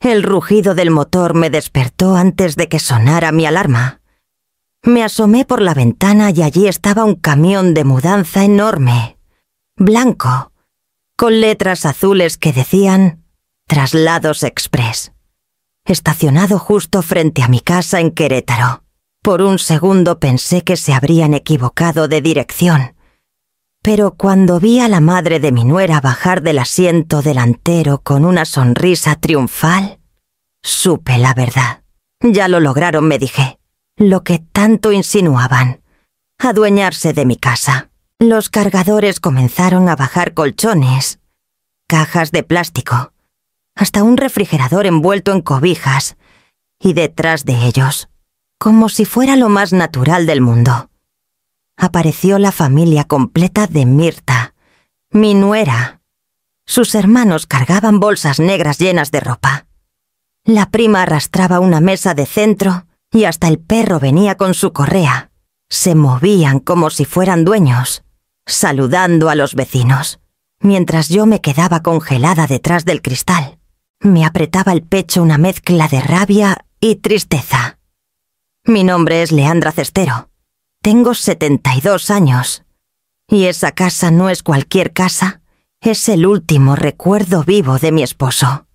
El rugido del motor me despertó antes de que sonara mi alarma. Me asomé por la ventana y allí estaba un camión de mudanza enorme, blanco, con letras azules que decían Traslados Express, estacionado justo frente a mi casa en Querétaro. Por un segundo pensé que se habrían equivocado de dirección, pero cuando vi a la madre de mi nuera bajar del asiento delantero con una sonrisa triunfal, supe la verdad. Ya lo lograron, me dije, lo que tanto insinuaban, adueñarse de mi casa. Los cargadores comenzaron a bajar colchones, cajas de plástico, hasta un refrigerador envuelto en cobijas, y detrás de ellos, como si fuera lo más natural del mundo, apareció la familia completa de Mirta, mi nuera. Sus hermanos cargaban bolsas negras llenas de ropa. La prima arrastraba una mesa de centro y hasta el perro venía con su correa. Se movían como si fueran dueños, saludando a los vecinos, mientras yo me quedaba congelada detrás del cristal. Me apretaba el pecho una mezcla de rabia y tristeza. Mi nombre es Leandra Cestero. Tengo 72 años. Y esa casa no es cualquier casa, es el último recuerdo vivo de mi esposo,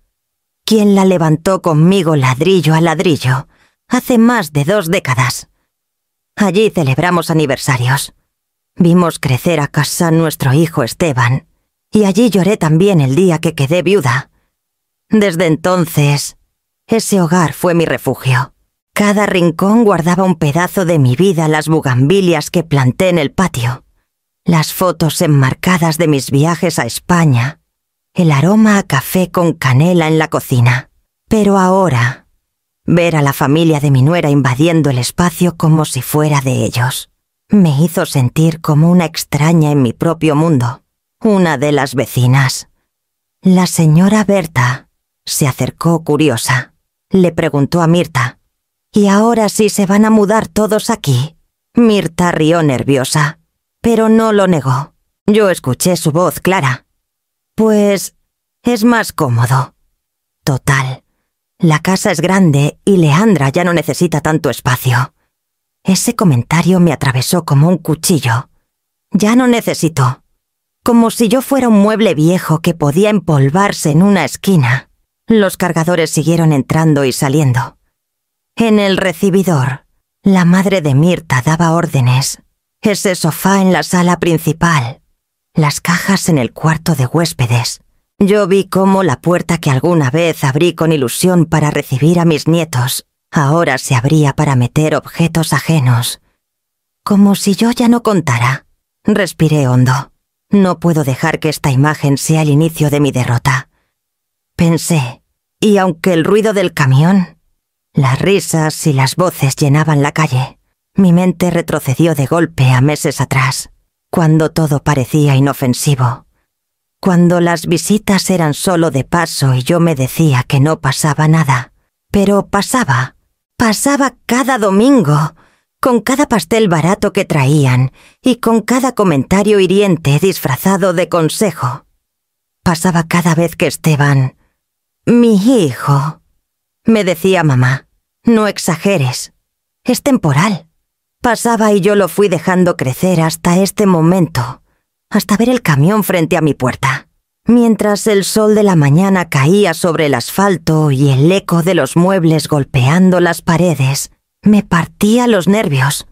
quien la levantó conmigo ladrillo a ladrillo, hace más de 2 décadas. Allí celebramos aniversarios. Vimos crecer a casa nuestro hijo Esteban, y allí lloré también el día que quedé viuda. Desde entonces, ese hogar fue mi refugio. Cada rincón guardaba un pedazo de mi vida, las bugambilias que planté en el patio, las fotos enmarcadas de mis viajes a España, el aroma a café con canela en la cocina. Pero ahora, ver a la familia de mi nuera invadiendo el espacio como si fuera de ellos, me hizo sentir como una extraña en mi propio mundo. Una de las vecinas, la señora Berta, se acercó curiosa. Le preguntó a Mirta, ¿y ahora sí se van a mudar todos aquí? Mirta rió nerviosa, pero no lo negó. Yo escuché su voz clara. Pues es más cómodo. Total, la casa es grande y Leandra ya no necesita tanto espacio. Ese comentario me atravesó como un cuchillo. Ya no necesito. Como si yo fuera un mueble viejo que podía empolvarse en una esquina. Los cargadores siguieron entrando y saliendo. En el recibidor, la madre de Mirta daba órdenes. Ese sofá en la sala principal, las cajas en el cuarto de huéspedes. Yo vi cómo la puerta que alguna vez abrí con ilusión para recibir a mis nietos, ahora se abría para meter objetos ajenos. Como si yo ya no contara. Respiré hondo. No puedo dejar que esta imagen sea el inicio de mi derrota. Pensé, y aunque el ruido del camión, las risas y las voces llenaban la calle, mi mente retrocedió de golpe a meses atrás, cuando todo parecía inofensivo, cuando las visitas eran solo de paso y yo me decía que no pasaba nada. Pero pasaba cada domingo, con cada pastel barato que traían y con cada comentario hiriente disfrazado de consejo. Pasaba cada vez que Esteban, mi hijo, me decía mamá, no exageres, es temporal. Pasaba y yo lo fui dejando crecer hasta este momento, hasta ver el camión frente a mi puerta. Mientras el sol de la mañana caía sobre el asfalto y el eco de los muebles golpeando las paredes, me partía los nervios.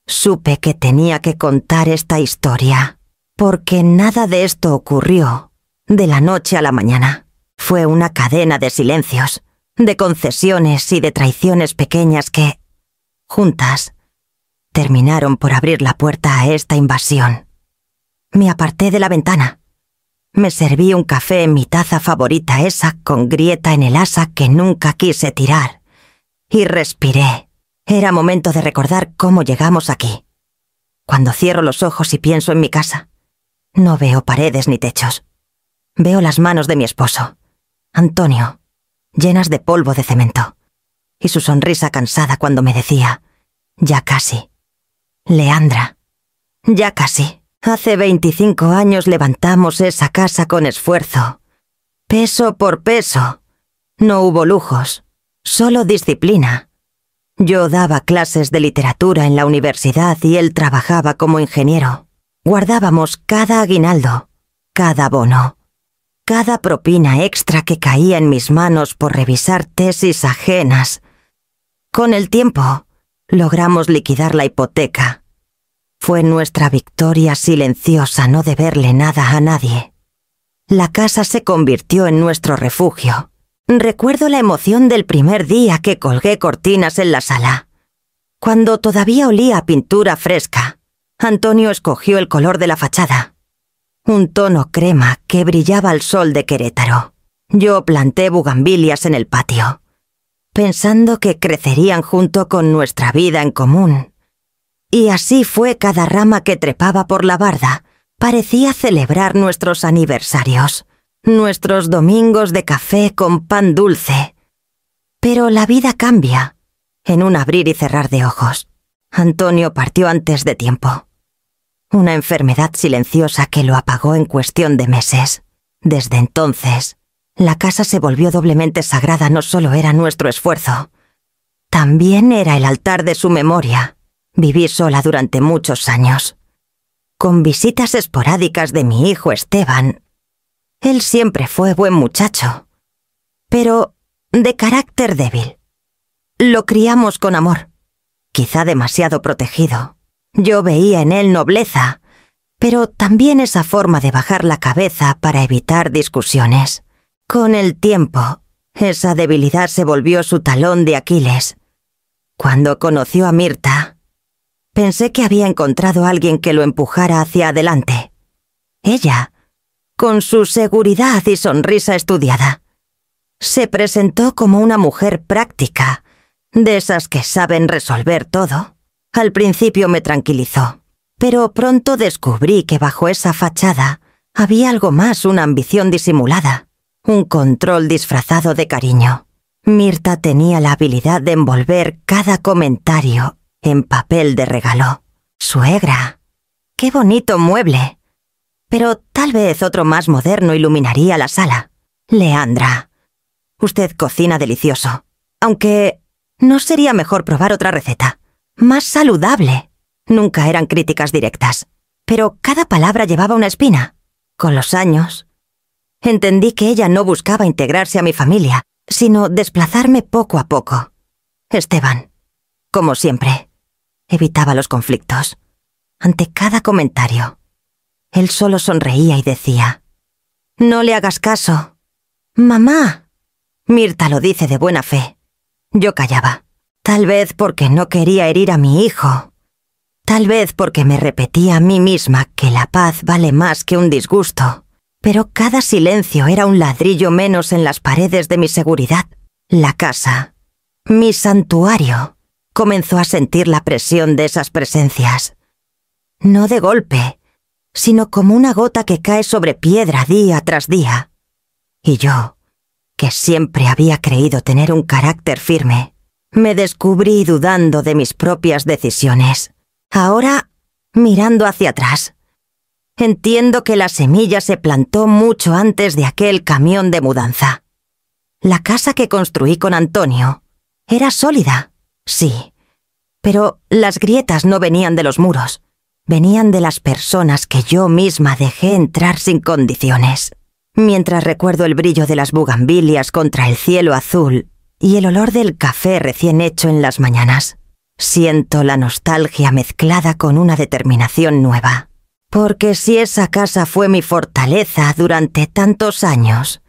Supe que tenía que contar esta historia, porque nada de esto ocurrió de la noche a la mañana. Fue una cadena de silencios, de concesiones y de traiciones pequeñas que, juntas, terminaron por abrir la puerta a esta invasión. Me aparté de la ventana. Me serví un café en mi taza favorita, esa con grieta en el asa que nunca quise tirar, y respiré. Era momento de recordar cómo llegamos aquí. Cuando cierro los ojos y pienso en mi casa, no veo paredes ni techos. Veo las manos de mi esposo, Antonio, llenas de polvo de cemento, y su sonrisa cansada cuando me decía, ya casi. Leandra, ya casi. Hace 25 años levantamos esa casa con esfuerzo, peso por peso, No hubo lujos, solo disciplina. Yo daba clases de literatura en la universidad y él trabajaba como ingeniero. Guardábamos cada aguinaldo, cada bono, cada propina extra que caía en mis manos por revisar tesis ajenas. Con el tiempo, logramos liquidar la hipoteca. Fue nuestra victoria silenciosa no deberle nada a nadie. La casa se convirtió en nuestro refugio. Recuerdo la emoción del primer día que colgué cortinas en la sala. Cuando todavía olía a pintura fresca, Antonio escogió el color de la fachada. Un tono crema que brillaba al sol de Querétaro. Yo planté bugambilias en el patio, pensando que crecerían junto con nuestra vida en común. Y así fue cada rama que trepaba por la barda. Parecía celebrar nuestros aniversarios, nuestros domingos de café con pan dulce. Pero la vida cambia, en un abrir y cerrar de ojos. Antonio partió antes de tiempo. Una enfermedad silenciosa que lo apagó en cuestión de meses. Desde entonces, la casa se volvió doblemente sagrada. No solo era nuestro esfuerzo, también era el altar de su memoria. Viví sola durante muchos años, con visitas esporádicas de mi hijo Esteban. Él siempre fue buen muchacho, pero de carácter débil. Lo criamos con amor, quizá demasiado protegido. Yo veía en él nobleza, pero también esa forma de bajar la cabeza para evitar discusiones. Con el tiempo, esa debilidad se volvió su talón de Aquiles. Cuando conoció a Mirta, pensé que había encontrado a alguien que lo empujara hacia adelante. Ella, con su seguridad y sonrisa estudiada, se presentó como una mujer práctica, de esas que saben resolver todo. Al principio me tranquilizó, pero pronto descubrí que bajo esa fachada había algo más, una ambición disimulada, un control disfrazado de cariño. Mirta tenía la habilidad de envolver cada comentario en papel de regalo. Suegra, qué bonito mueble. Pero tal vez otro más moderno iluminaría la sala. Leandra, usted cocina delicioso. Aunque, ¿no sería mejor probar otra receta? Más saludable. Nunca eran críticas directas, pero cada palabra llevaba una espina. Con los años, entendí que ella no buscaba integrarse a mi familia, sino desplazarme poco a poco. Esteban, como siempre, evitaba los conflictos. Ante cada comentario, él solo sonreía y decía: «No le hagas caso». «Mamá». Mirta lo dice de buena fe. Yo callaba. Tal vez porque no quería herir a mi hijo. Tal vez porque me repetía a mí misma que la paz vale más que un disgusto. Pero cada silencio era un ladrillo menos en las paredes de mi seguridad. La casa, mi santuario, comenzó a sentir la presión de esas presencias. No de golpe, sino como una gota que cae sobre piedra día tras día. Y yo, que siempre había creído tener un carácter firme, me descubrí dudando de mis propias decisiones. Ahora, mirando hacia atrás, entiendo que la semilla se plantó mucho antes de aquel camión de mudanza. La casa que construí con Antonio era sólida, sí, pero las grietas no venían de los muros, venían de las personas que yo misma dejé entrar sin condiciones. Mientras recuerdo el brillo de las bugambilias contra el cielo azul y el olor del café recién hecho en las mañanas, siento la nostalgia mezclada con una determinación nueva. Porque si esa casa fue mi fortaleza durante tantos años,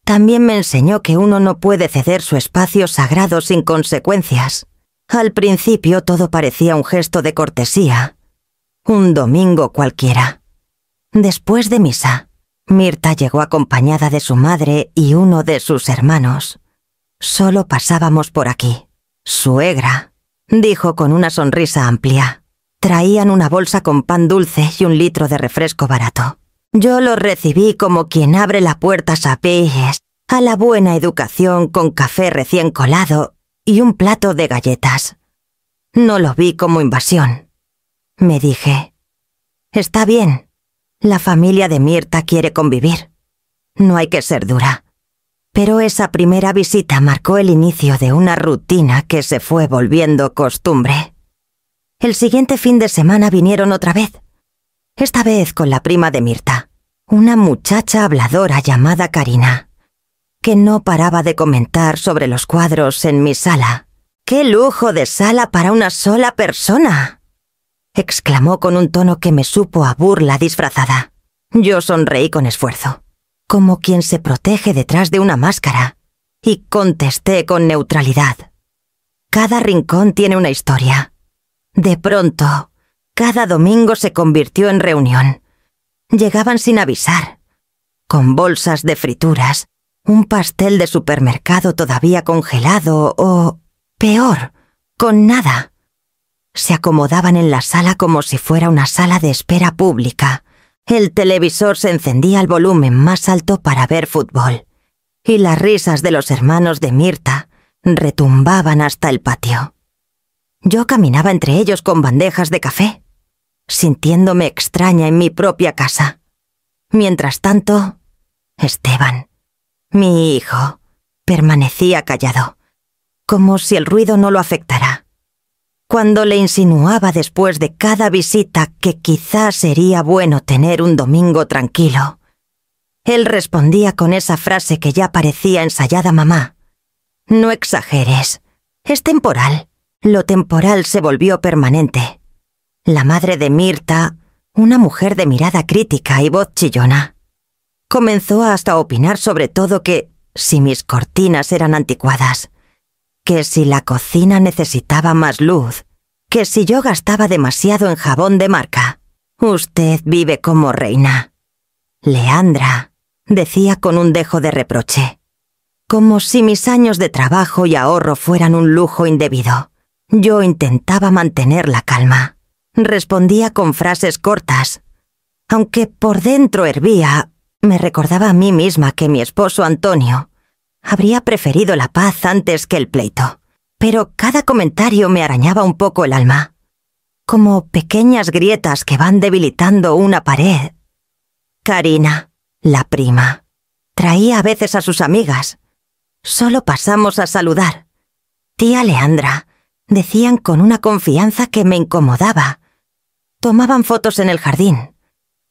también me enseñó que uno no puede ceder su espacio sagrado sin consecuencias. Al principio todo parecía un gesto de cortesía, un domingo cualquiera. Después de misa, Mirta llegó acompañada de su madre y uno de sus hermanos. Solo pasábamos por aquí. «Suegra», dijo con una sonrisa amplia. Traían una bolsa con pan dulce y un litro de refresco barato. Yo lo recibí como quien abre la puerta sapilles a la buena educación con café recién colado y un plato de galletas. No lo vi como invasión. Me dije: «Está bien, la familia de Mirta quiere convivir. No hay que ser dura». Pero esa primera visita marcó el inicio de una rutina que se fue volviendo costumbre. El siguiente fin de semana vinieron otra vez, esta vez con la prima de Mirta, una muchacha habladora llamada Karina, que no paraba de comentar sobre los cuadros en mi sala. ¡Qué lujo de sala para una sola persona!, exclamó con un tono que me supo a burla disfrazada. Yo sonreí con esfuerzo, como quien se protege detrás de una máscara, y contesté con neutralidad. Cada rincón tiene una historia. De pronto, cada domingo se convirtió en reunión. Llegaban sin avisar, con bolsas de frituras, un pastel de supermercado todavía congelado o, peor, con nada. Se acomodaban en la sala como si fuera una sala de espera pública. El televisor se encendía al volumen más alto para ver fútbol, y las risas de los hermanos de Mirta retumbaban hasta el patio. Yo caminaba entre ellos con bandejas de café, sintiéndome extraña en mi propia casa. Mientras tanto, Esteban, mi hijo, permanecía callado, como si el ruido no lo afectara. Cuando le insinuaba después de cada visita que quizás sería bueno tener un domingo tranquilo, él respondía con esa frase que ya parecía ensayada: mamá, no exageres, es temporal. Lo temporal se volvió permanente. La madre de Mirta, una mujer de mirada crítica y voz chillona, comenzó hasta a opinar sobre todo que si mis cortinas eran anticuadas, que si la cocina necesitaba más luz, que si yo gastaba demasiado en jabón de marca. Usted vive como reina. Leandra, decía con un dejo de reproche, como si mis años de trabajo y ahorro fueran un lujo indebido. Yo intentaba mantener la calma. Respondía con frases cortas. Aunque por dentro hervía, me recordaba a mí misma que mi esposo Antonio habría preferido la paz antes que el pleito. Pero cada comentario me arañaba un poco el alma, como pequeñas grietas que van debilitando una pared. Karina, la prima, traía a veces a sus amigas. Solo pasamos a saludar. Tía Leandra, decían con una confianza que me incomodaba. Tomaban fotos en el jardín,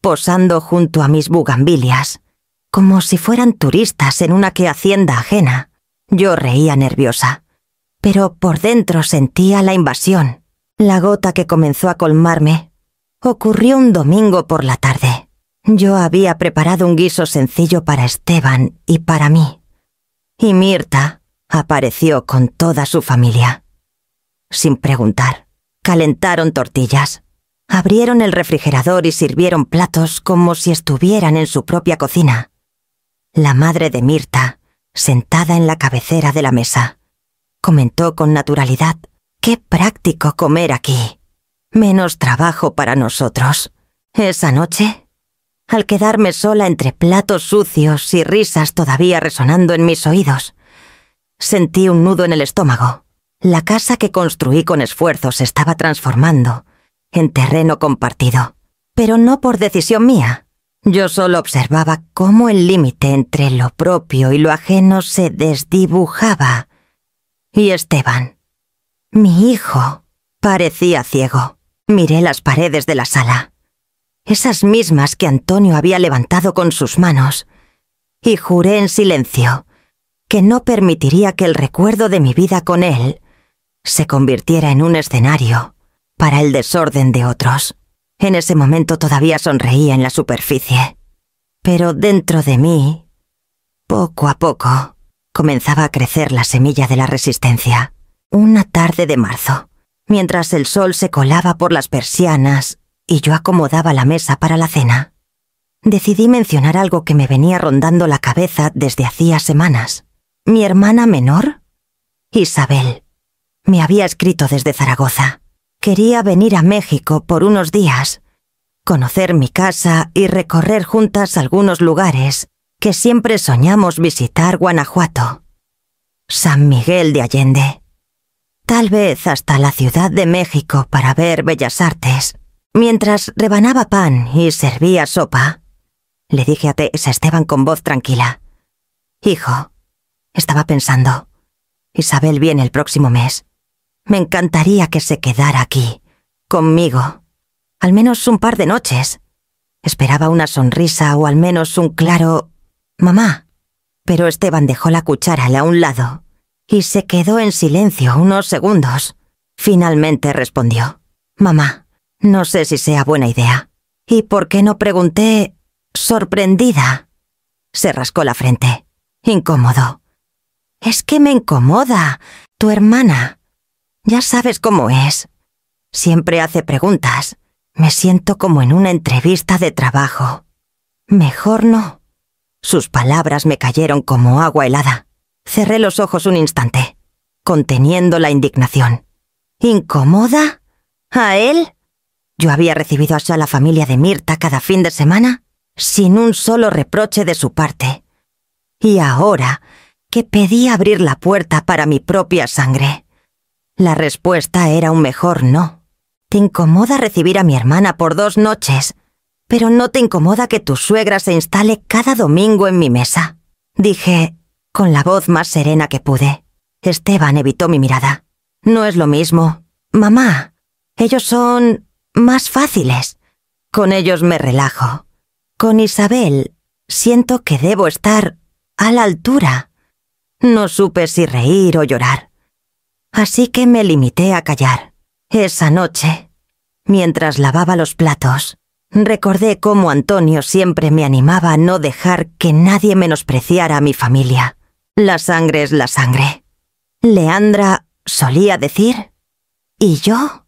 posando junto a mis bugambilias, como si fueran turistas en una hacienda ajena. Yo reía nerviosa, pero por dentro sentía la invasión. La gota que comenzó a colmarme ocurrió un domingo por la tarde. Yo había preparado un guiso sencillo para Esteban y para mí, y Mirta apareció con toda su familia. Sin preguntar, calentaron tortillas, abrieron el refrigerador y sirvieron platos como si estuvieran en su propia cocina. La madre de Mirta, sentada en la cabecera de la mesa, comentó con naturalidad: «Qué práctico comer aquí. Menos trabajo para nosotros». Esa noche, al quedarme sola entre platos sucios y risas todavía resonando en mis oídos, sentí un nudo en el estómago. La casa que construí con esfuerzo se estaba transformando en terreno compartido, pero no por decisión mía. Yo solo observaba cómo el límite entre lo propio y lo ajeno se desdibujaba. Y Esteban, mi hijo, parecía ciego. Miré las paredes de la sala, esas mismas que Antonio había levantado con sus manos, y juré en silencio que no permitiría que el recuerdo de mi vida con él se convirtiera en un escenario para el desorden de otros. En ese momento todavía sonreía en la superficie, pero dentro de mí, poco a poco, comenzaba a crecer la semilla de la resistencia. Una tarde de marzo, mientras el sol se colaba por las persianas y yo acomodaba la mesa para la cena, decidí mencionar algo que me venía rondando la cabeza desde hacía semanas. Mi hermana menor, Isabel, me había escrito desde Zaragoza. Quería venir a México por unos días, conocer mi casa y recorrer juntas algunos lugares que siempre soñamos visitar: Guanajuato, San Miguel de Allende, tal vez hasta la Ciudad de México para ver Bellas Artes. Mientras rebanaba pan y servía sopa, le dije a Esteban con voz tranquila: «Hijo, Estaba pensando. Isabel viene el próximo mes. Me encantaría que se quedara aquí, conmigo. Al menos un par de noches. Esperaba una sonrisa o al menos un claro «mamá». Pero Esteban dejó la cuchara a un lado y se quedó en silencio unos segundos. Finalmente respondió: «Mamá, no sé si sea buena idea». «¿Y por qué no?», pregunté, sorprendida. Se rascó la frente. Incómodo. «Es que me incomoda, tu hermana. Ya sabes cómo es. Siempre hace preguntas. Me siento como en una entrevista de trabajo. Mejor no». Sus palabras me cayeron como agua helada. Cerré los ojos un instante, conteniendo la indignación. ¿Incomoda? ¿A él? Yo había recibido a la familia de Mirta cada fin de semana, sin un solo reproche de su parte. Y ahora, que pedí abrir la puerta para mi propia sangre. La respuesta era un mejor no. ¿Te incomoda recibir a mi hermana por 2 noches? Pero no te incomoda que tu suegra se instale cada domingo en mi mesa. Dije, con la voz más serena que pude. Esteban evitó mi mirada. No es lo mismo. Mamá, ellos son más fáciles. Con ellos me relajo. Con Isabel, siento que debo estar a la altura. No supe si reír o llorar. Así que me limité a callar. Esa noche, mientras lavaba los platos, recordé cómo Antonio siempre me animaba a no dejar que nadie menospreciara a mi familia. La sangre es la sangre. Leandra solía decir. ¿Y yo?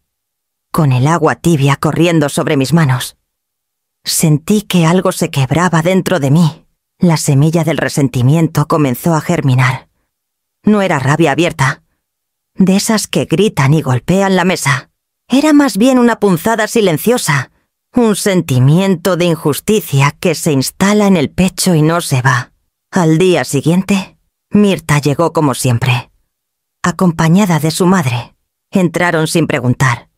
Con el agua tibia corriendo sobre mis manos. Sentí que algo se quebraba dentro de mí. La semilla del resentimiento comenzó a germinar. No era rabia abierta, de esas que gritan y golpean la mesa. Era más bien una punzada silenciosa, un sentimiento de injusticia que se instala en el pecho y no se va. Al día siguiente, Mirta llegó como siempre, acompañada de su madre. Entraron sin preguntar.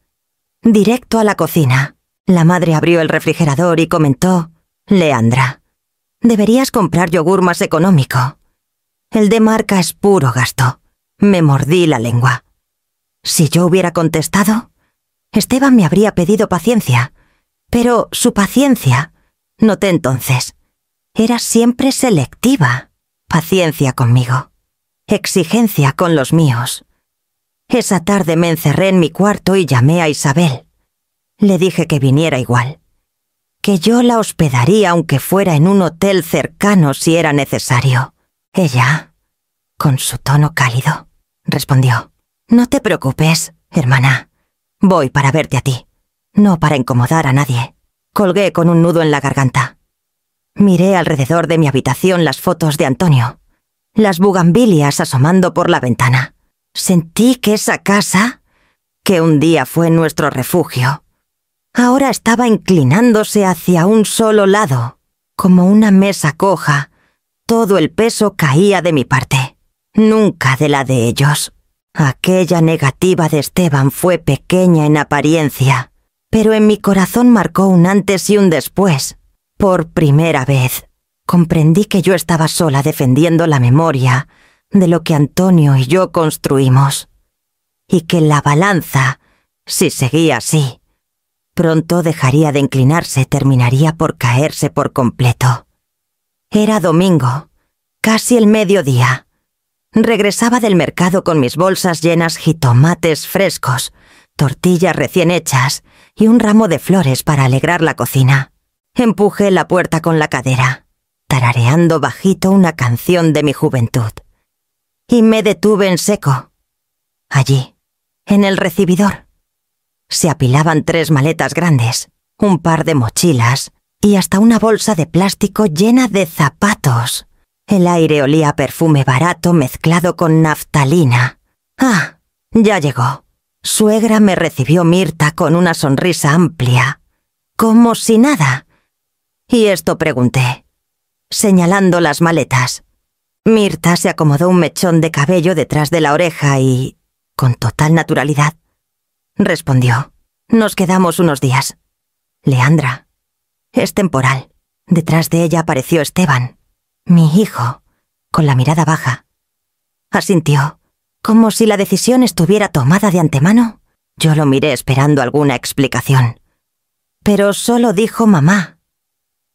Directo a la cocina. La madre abrió el refrigerador y comentó: «Leandra, deberías comprar yogur más económico. El de marca es puro gasto». Me mordí la lengua. Si yo hubiera contestado, Esteban me habría pedido paciencia, pero su paciencia, noté entonces, era siempre selectiva. Paciencia conmigo, exigencia con los míos. Esa tarde me encerré en mi cuarto y llamé a Isabel. Le dije que viniera igual, que yo la hospedaría aunque fuera en un hotel cercano si era necesario. Ella, con su tono cálido, respondió: «No te preocupes, hermana. Voy para verte a ti, no para incomodar a nadie». Colgué con un nudo en la garganta. Miré alrededor de mi habitación las fotos de Antonio, las bugambilias asomando por la ventana. Sentí que esa casa, que un día fue nuestro refugio, ahora estaba inclinándose hacia un solo lado, como una mesa coja. Todo el peso caía de mi parte, nunca de la de ellos. Aquella negativa de Esteban fue pequeña en apariencia, pero en mi corazón marcó un antes y un después. Por primera vez, comprendí que yo estaba sola defendiendo la memoria de lo que Antonio y yo construimos, y que la balanza, si seguía así, pronto dejaría de inclinarse, terminaría por caerse por completo. Era domingo, casi el mediodía. Regresaba del mercado con mis bolsas llenas jitomates frescos, tortillas recién hechas y un ramo de flores para alegrar la cocina. Empujé la puerta con la cadera, tarareando bajito una canción de mi juventud. Y me detuve en seco. Allí, en el recibidor, se apilaban 3 maletas grandes, un par de mochilas y hasta una bolsa de plástico llena de zapatos. El aire olía a perfume barato mezclado con naftalina. Ah, ya llegó. Suegra me recibió Mirta con una sonrisa amplia, como si nada. Y esto pregunté, señalando las maletas. Mirta se acomodó un mechón de cabello detrás de la oreja y, con total naturalidad, respondió: «Nos quedamos unos días. Leandra, es temporal». Detrás de ella apareció Esteban, mi hijo, con la mirada baja. asintió, como si la decisión estuviera tomada de antemano. Yo lo miré esperando alguna explicación. Pero solo dijo mamá.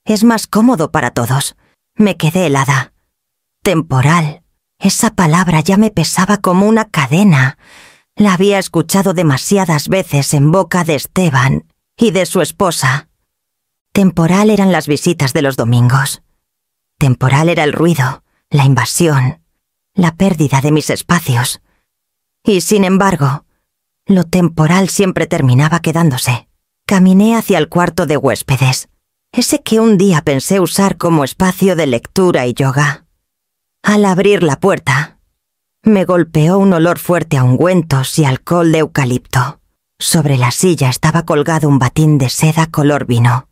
Es más cómodo para todos. Me quedé helada. Temporal. Esa palabra ya me pesaba como una cadena. La había escuchado demasiadas veces en boca de Esteban y de su esposa. Temporal eran las visitas de los domingos. Temporal era el ruido, la invasión, la pérdida de mis espacios. Y sin embargo, lo temporal siempre terminaba quedándose. Caminé hacia el cuarto de huéspedes, ese que un día pensé usar como espacio de lectura y yoga. Al abrir la puerta, me golpeó un olor fuerte a ungüentos y alcohol de eucalipto. Sobre la silla estaba colgado un batín de seda color vino.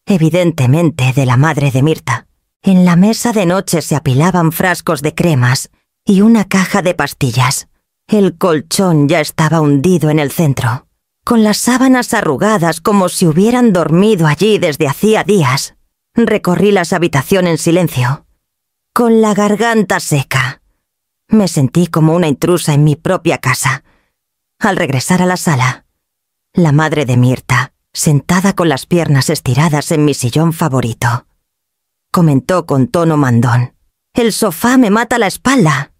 Evidentemente de la madre de Mirta. En la mesa de noche se apilaban frascos de cremas y una caja de pastillas. El colchón ya estaba hundido en el centro, con las sábanas arrugadas como si hubieran dormido allí desde hacía días. Recorrí las habitaciones en silencio, con la garganta seca. Me sentí como una intrusa en mi propia casa. Al regresar a la sala, la madre de Mirta, sentada con las piernas estiradas en mi sillón favorito, comentó con tono mandón: «El sofá me mata la espalda.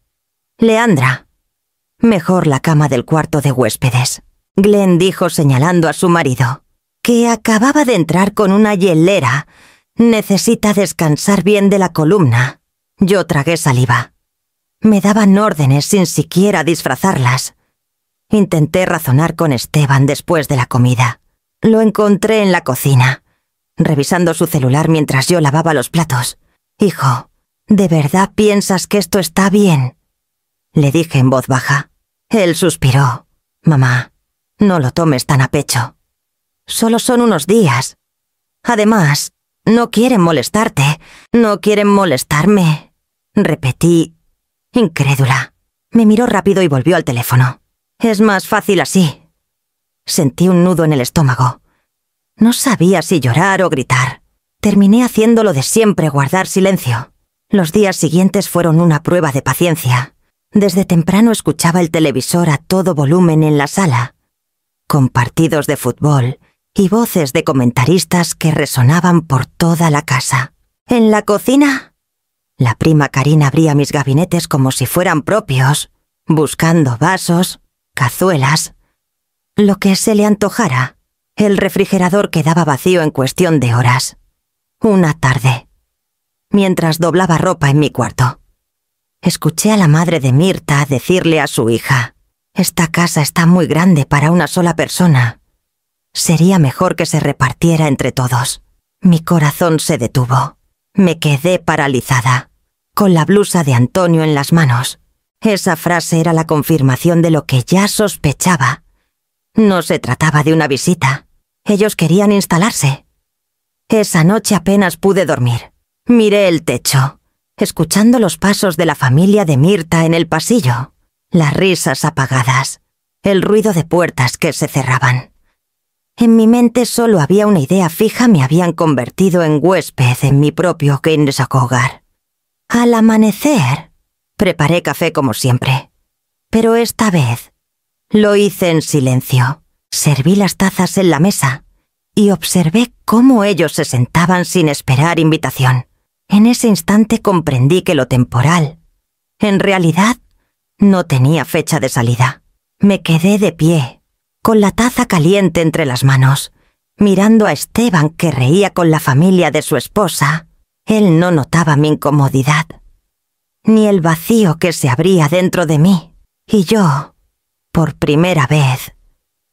Leandra, mejor la cama del cuarto de huéspedes», Glenn dijo señalando a su marido, que acababa de entrar con una hielera. «Necesita descansar bien de la columna». Yo tragué saliva. Me daban órdenes sin siquiera disfrazarlas. Intenté razonar con Esteban después de la comida. Lo encontré en la cocina, revisando su celular mientras yo lavaba los platos. «Hijo, ¿de verdad piensas que esto está bien?», le dije en voz baja. Él suspiró. «Mamá, no lo tomes tan a pecho. Solo son unos días. Además, no quieren molestarte, no quieren molestarme», repetí, incrédula. Me miró rápido y volvió al teléfono. «Es más fácil así». Sentí un nudo en el estómago. No sabía si llorar o gritar. Terminé haciendo lo de siempre, guardar silencio. Los días siguientes fueron una prueba de paciencia. Desde temprano escuchaba el televisor a todo volumen en la sala, con partidos de fútbol y voces de comentaristas que resonaban por toda la casa. En la cocina, la prima Karina abría mis gabinetes como si fueran propios, buscando vasos, cazuelas, lo que se le antojara. El refrigerador quedaba vacío en cuestión de horas. Una tarde, mientras doblaba ropa en mi cuarto, escuché a la madre de Mirta decirle a su hija: «Esta casa está muy grande para una sola persona. Sería mejor que se repartiera entre todos». Mi corazón se detuvo. Me quedé paralizada, con la blusa de Antonio en las manos. Esa frase era la confirmación de lo que ya sospechaba. No se trataba de una visita. Ellos querían instalarse. Esa noche apenas pude dormir. Miré el techo, escuchando los pasos de la familia de Mirta en el pasillo, las risas apagadas, el ruido de puertas que se cerraban. En mi mente solo había una idea fija: me habían convertido en huésped en mi propio hogar. Al amanecer, preparé café como siempre, pero esta vez lo hice en silencio. Serví las tazas en la mesa y observé cómo ellos se sentaban sin esperar invitación. En ese instante comprendí que lo temporal, en realidad, no tenía fecha de salida. Me quedé de pie, con la taza caliente entre las manos, mirando a Esteban, que reía con la familia de su esposa. Él no notaba mi incomodidad, ni el vacío que se abría dentro de mí. Y yo, por primera vez,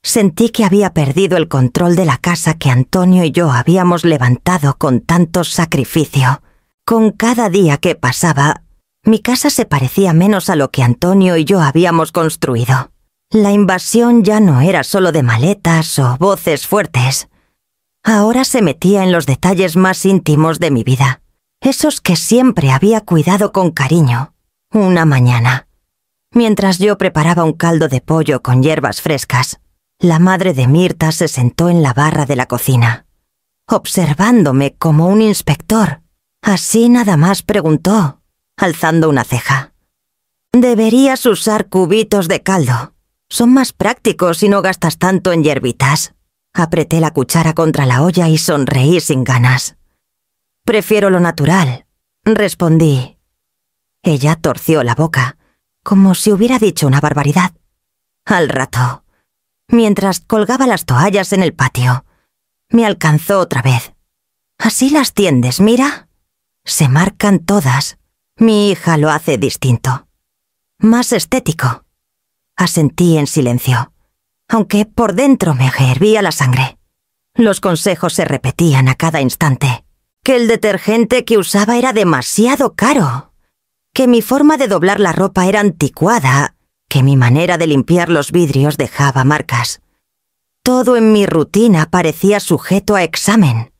sentí que había perdido el control de la casa que Antonio y yo habíamos levantado con tanto sacrificio. Con cada día que pasaba, mi casa se parecía menos a lo que Antonio y yo habíamos construido. La invasión ya no era solo de maletas o voces fuertes. Ahora se metía en los detalles más íntimos de mi vida, esos que siempre había cuidado con cariño. Una mañana, mientras yo preparaba un caldo de pollo con hierbas frescas, la madre de Mirta se sentó en la barra de la cocina, observándome como un inspector. Así nada más preguntó, alzando una ceja: Deberías usar cubitos de caldo. Son más prácticos y no gastas tanto en hierbitas. Apreté la cuchara contra la olla y sonreí sin ganas. Prefiero lo natural, respondí. Ella torció la boca, como si hubiera dicho una barbaridad. Al rato, mientras colgaba las toallas en el patio, me alcanzó otra vez. Así las tiendes, mira. Se marcan todas. Mi hija lo hace distinto. Más estético. Asentí en silencio, aunque por dentro me hervía la sangre. Los consejos se repetían a cada instante. Que el detergente que usaba era demasiado caro. Que mi forma de doblar la ropa era anticuada. Que mi manera de limpiar los vidrios dejaba marcas. Todo en mi rutina parecía sujeto a examen.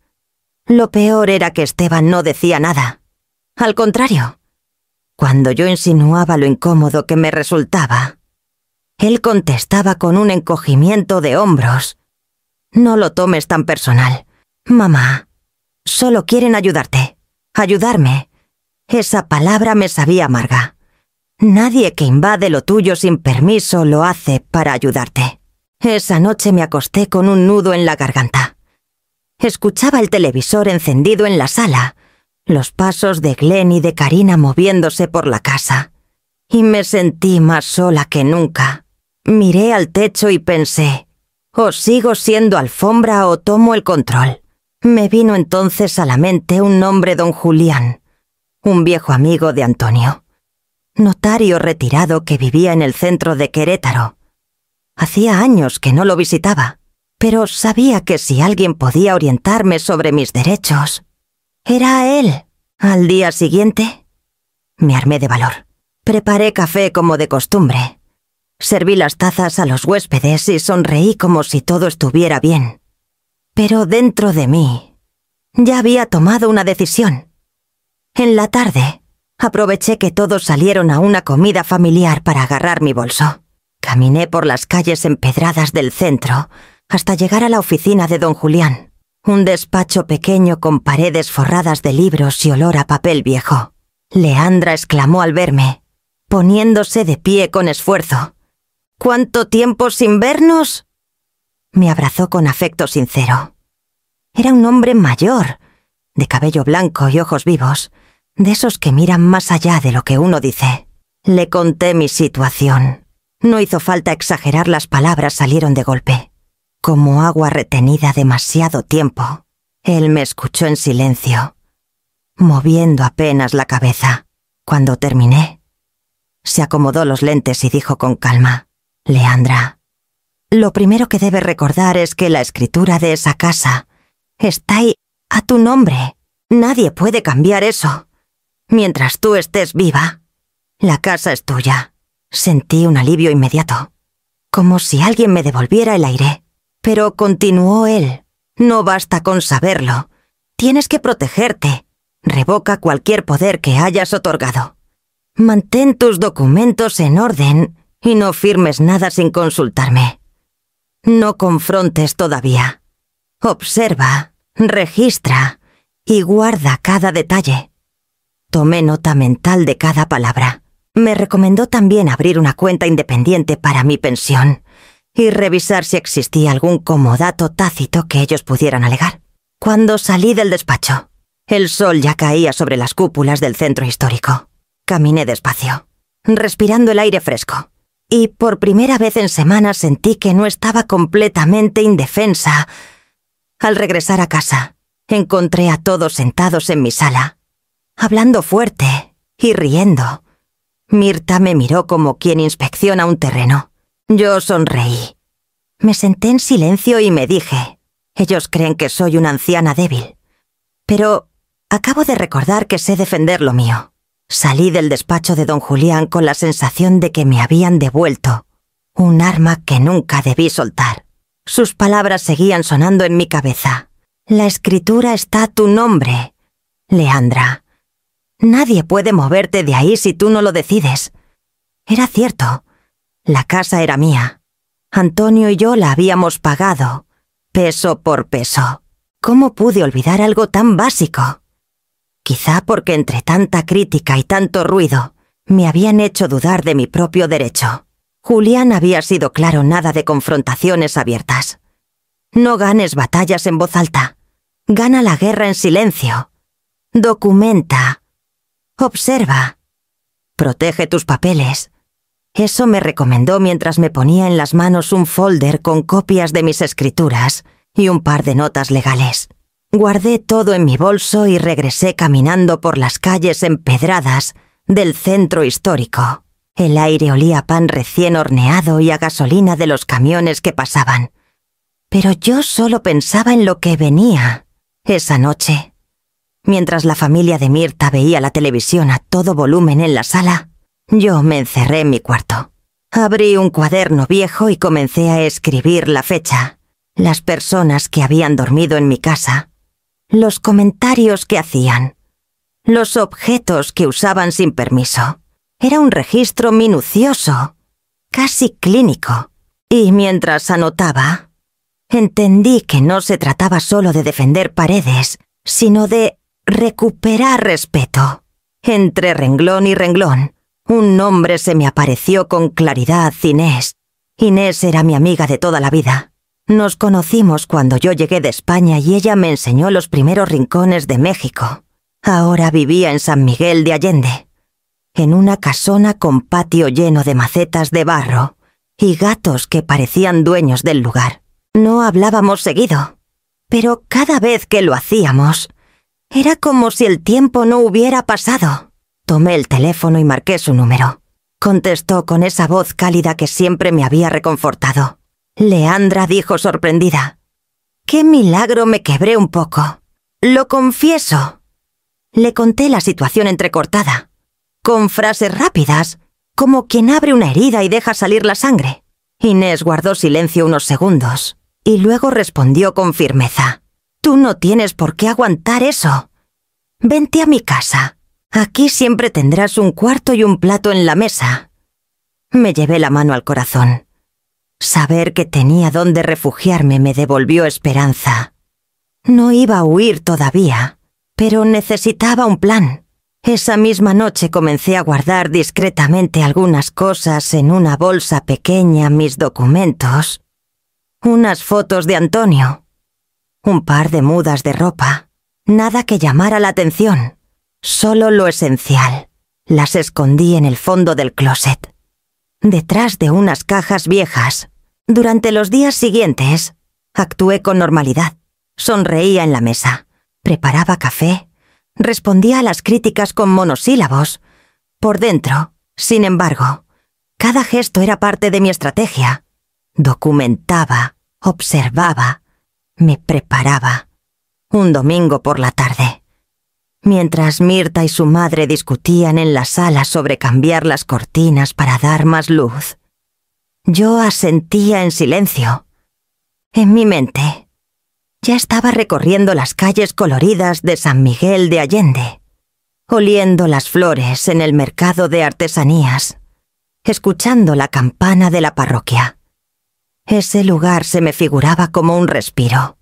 Lo peor era que Esteban no decía nada. Al contrario, cuando yo insinuaba lo incómodo que me resultaba, él contestaba con un encogimiento de hombros. No lo tomes tan personal. Mamá, solo quieren ayudarte. Ayudarme. Esa palabra me sabía amarga. Nadie que invade lo tuyo sin permiso lo hace para ayudarte. Esa noche me acosté con un nudo en la garganta. Escuchaba el televisor encendido en la sala, los pasos de Glenn y de Karina moviéndose por la casa, y me sentí más sola que nunca. Miré al techo y pensé, o sigo siendo alfombra o tomo el control. Me vino entonces a la mente un nombre, don Julián, un viejo amigo de Antonio, notario retirado que vivía en el centro de Querétaro. Hacía años que no lo visitaba, pero sabía que si alguien podía orientarme sobre mis derechos, era él. Al día siguiente, me armé de valor. Preparé café como de costumbre. Serví las tazas a los huéspedes y sonreí como si todo estuviera bien. Pero dentro de mí, ya había tomado una decisión. En la tarde, aproveché que todos salieron a una comida familiar para agarrar mi bolso. Caminé por las calles empedradas del centro hasta llegar a la oficina de don Julián, un despacho pequeño con paredes forradas de libros y olor a papel viejo. Leandra exclamó al verme, poniéndose de pie con esfuerzo. ¿Cuánto tiempo sin vernos? Me abrazó con afecto sincero. Era un hombre mayor, de cabello blanco y ojos vivos, de esos que miran más allá de lo que uno dice. Le conté mi situación. No hizo falta exagerar, las palabras salieron de golpe, como agua retenida demasiado tiempo. Él me escuchó en silencio, moviendo apenas la cabeza. Cuando terminé, se acomodó los lentes y dijo con calma, Leandra, lo primero que debes recordar es que la escritura de esa casa está ahí a tu nombre. Nadie puede cambiar eso. Mientras tú estés viva, la casa es tuya. Sentí un alivio inmediato, como si alguien me devolviera el aire. Pero continuó él, no basta con saberlo. Tienes que protegerte. Revoca cualquier poder que hayas otorgado. Mantén tus documentos en orden y no firmes nada sin consultarme. No confrontes todavía. Observa, registra y guarda cada detalle. Tomé nota mental de cada palabra. Me recomendó también abrir una cuenta independiente para mi pensión y revisar si existía algún comodato tácito que ellos pudieran alegar. Cuando salí del despacho, el sol ya caía sobre las cúpulas del centro histórico. Caminé despacio, respirando el aire fresco, y por primera vez en semanas sentí que no estaba completamente indefensa. Al regresar a casa, encontré a todos sentados en mi sala, hablando fuerte y riendo. Mirta me miró como quien inspecciona un terreno. Yo sonreí. Me senté en silencio y me dije, ellos creen que soy una anciana débil, pero acabo de recordar que sé defender lo mío. Salí del despacho de don Julián con la sensación de que me habían devuelto un arma que nunca debí soltar. Sus palabras seguían sonando en mi cabeza. La escritura está a tu nombre, Leandra. Nadie puede moverte de ahí si tú no lo decides. Era cierto. La casa era mía. Antonio y yo la habíamos pagado, peso por peso. ¿Cómo pude olvidar algo tan básico? Quizá porque entre tanta crítica y tanto ruido, Me habían hecho dudar de mi propio derecho. Julián había sido claro, nada de confrontaciones abiertas. No ganes batallas en voz alta. Gana la guerra en silencio. Documenta. Observa. Protege tus papeles. Eso me recomendó mientras me ponía en las manos un folder con copias de mis escrituras y un par de notas legales. Guardé todo en mi bolso y regresé caminando por las calles empedradas del centro histórico. El aire olía a pan recién horneado y a gasolina de los camiones que pasaban. Pero yo solo pensaba en lo que venía esa noche. Mientras la familia de Mirta veía la televisión a todo volumen en la sala, yo me encerré en mi cuarto. Abrí un cuaderno viejo y comencé a escribir la fecha, las personas que habían dormido en mi casa, los comentarios que hacían, los objetos que usaban sin permiso. Era un registro minucioso, casi clínico. Y mientras anotaba, entendí que no se trataba solo de defender Paredes, sino de recuperar respeto. Entre renglón y renglón, un nombre se me apareció con claridad: Inés. Inés era mi amiga de toda la vida. Nos conocimos cuando yo llegué de España y ella me enseñó los primeros rincones de México. Ahora vivía en San Miguel de Allende, en una casona con patio lleno de macetas de barro y gatos que parecían dueños del lugar. No hablábamos seguido, pero cada vez que lo hacíamos, era como si el tiempo no hubiera pasado. Tomé el teléfono y marqué su número. Contestó con esa voz cálida que siempre me había reconfortado. Leandra, dijo sorprendida. ¡Qué milagro! Me quebré un poco. Lo confieso. Le conté la situación entrecortada, con frases rápidas, como quien abre una herida y deja salir la sangre. Inés guardó silencio unos segundos y luego respondió con firmeza. Tú no tienes por qué aguantar eso. Vente a mi casa. Aquí siempre tendrás un cuarto y un plato en la mesa. Me llevé la mano al corazón. Saber que tenía dónde refugiarme me devolvió esperanza. No iba a huir todavía, pero necesitaba un plan. Esa misma noche comencé a guardar discretamente algunas cosas en una bolsa pequeña, mis documentos, unas fotos de Antonio, un par de mudas de ropa, nada que llamara la atención, solo lo esencial. Las escondí en el fondo del closet, detrás de unas cajas viejas. Durante los días siguientes, actué con normalidad. Sonreía en la mesa, preparaba café, respondía a las críticas con monosílabos. Por dentro, sin embargo, cada gesto era parte de mi estrategia. Documentaba, observaba, me preparaba. Un domingo por la tarde, mientras Mirta y su madre discutían en la sala sobre cambiar las cortinas para dar más luz, yo asentía en silencio. En mi mente, ya estaba recorriendo las calles coloridas de San Miguel de Allende, oliendo las flores en el mercado de artesanías, escuchando la campana de la parroquia. Ese lugar se me figuraba como un respiro,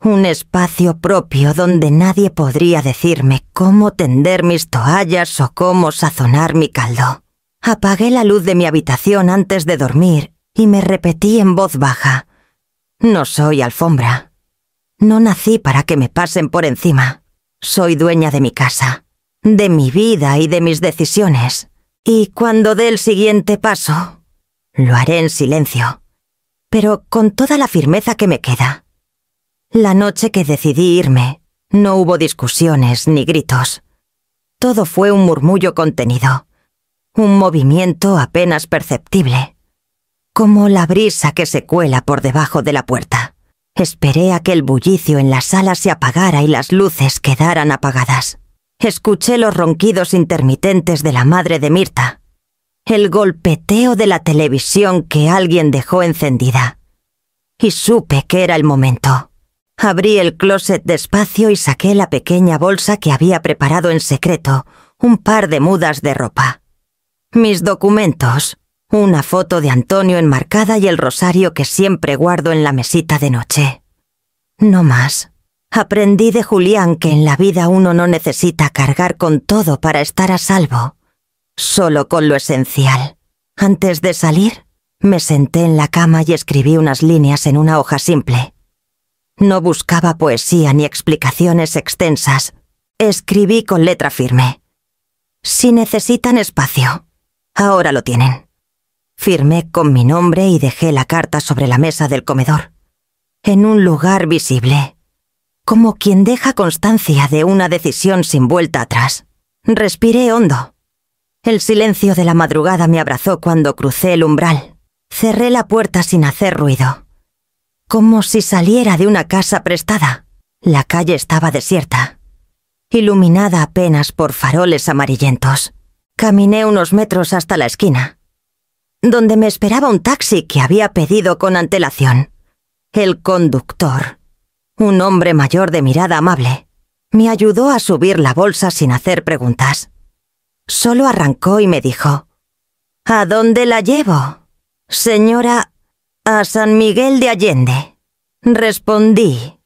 un espacio propio donde nadie podría decirme cómo tender mis toallas o cómo sazonar mi caldo. Apagué la luz de mi habitación antes de dormir y me repetí en voz baja: no soy alfombra. No nací para que me pasen por encima. Soy dueña de mi casa, de mi vida y de mis decisiones. Y cuando dé el siguiente paso, lo haré en silencio, pero con toda la firmeza que me queda. La noche que decidí irme, no hubo discusiones ni gritos. Todo fue un murmullo contenido, un movimiento apenas perceptible, como la brisa que se cuela por debajo de la puerta. Esperé a que el bullicio en la sala se apagara y las luces quedaran apagadas. Escuché los ronquidos intermitentes de la madre de Mirta, el golpeteo de la televisión que alguien dejó encendida, y supe que era el momento. Abrí el closet despacio y saqué la pequeña bolsa que había preparado en secreto, un par de mudas de ropa, mis documentos, una foto de Antonio enmarcada y el rosario que siempre guardo en la mesita de noche. No más. Aprendí de Julián que en la vida uno no necesita cargar con todo para estar a salvo. solo con lo esencial. Antes de salir, me senté en la cama y escribí unas líneas en una hoja simple. No buscaba poesía ni explicaciones extensas. Escribí con letra firme. Si necesitan espacio, ahora lo tienen. Firmé con mi nombre y dejé la carta sobre la mesa del comedor, en un lugar visible, como quien deja constancia de una decisión sin vuelta atrás. Respiré hondo. El silencio de la madrugada me abrazó cuando crucé el umbral. Cerré la puerta sin hacer ruido, como si saliera de una casa prestada. La calle estaba desierta, iluminada apenas por faroles amarillentos. Caminé unos metros hasta la esquina, donde me esperaba un taxi que había pedido con antelación. El conductor, un hombre mayor de mirada amable, me ayudó a subir la bolsa sin hacer preguntas. Solo arrancó y me dijo: «¿A dónde la llevo?» «Señora, a San Miguel de Allende», respondí,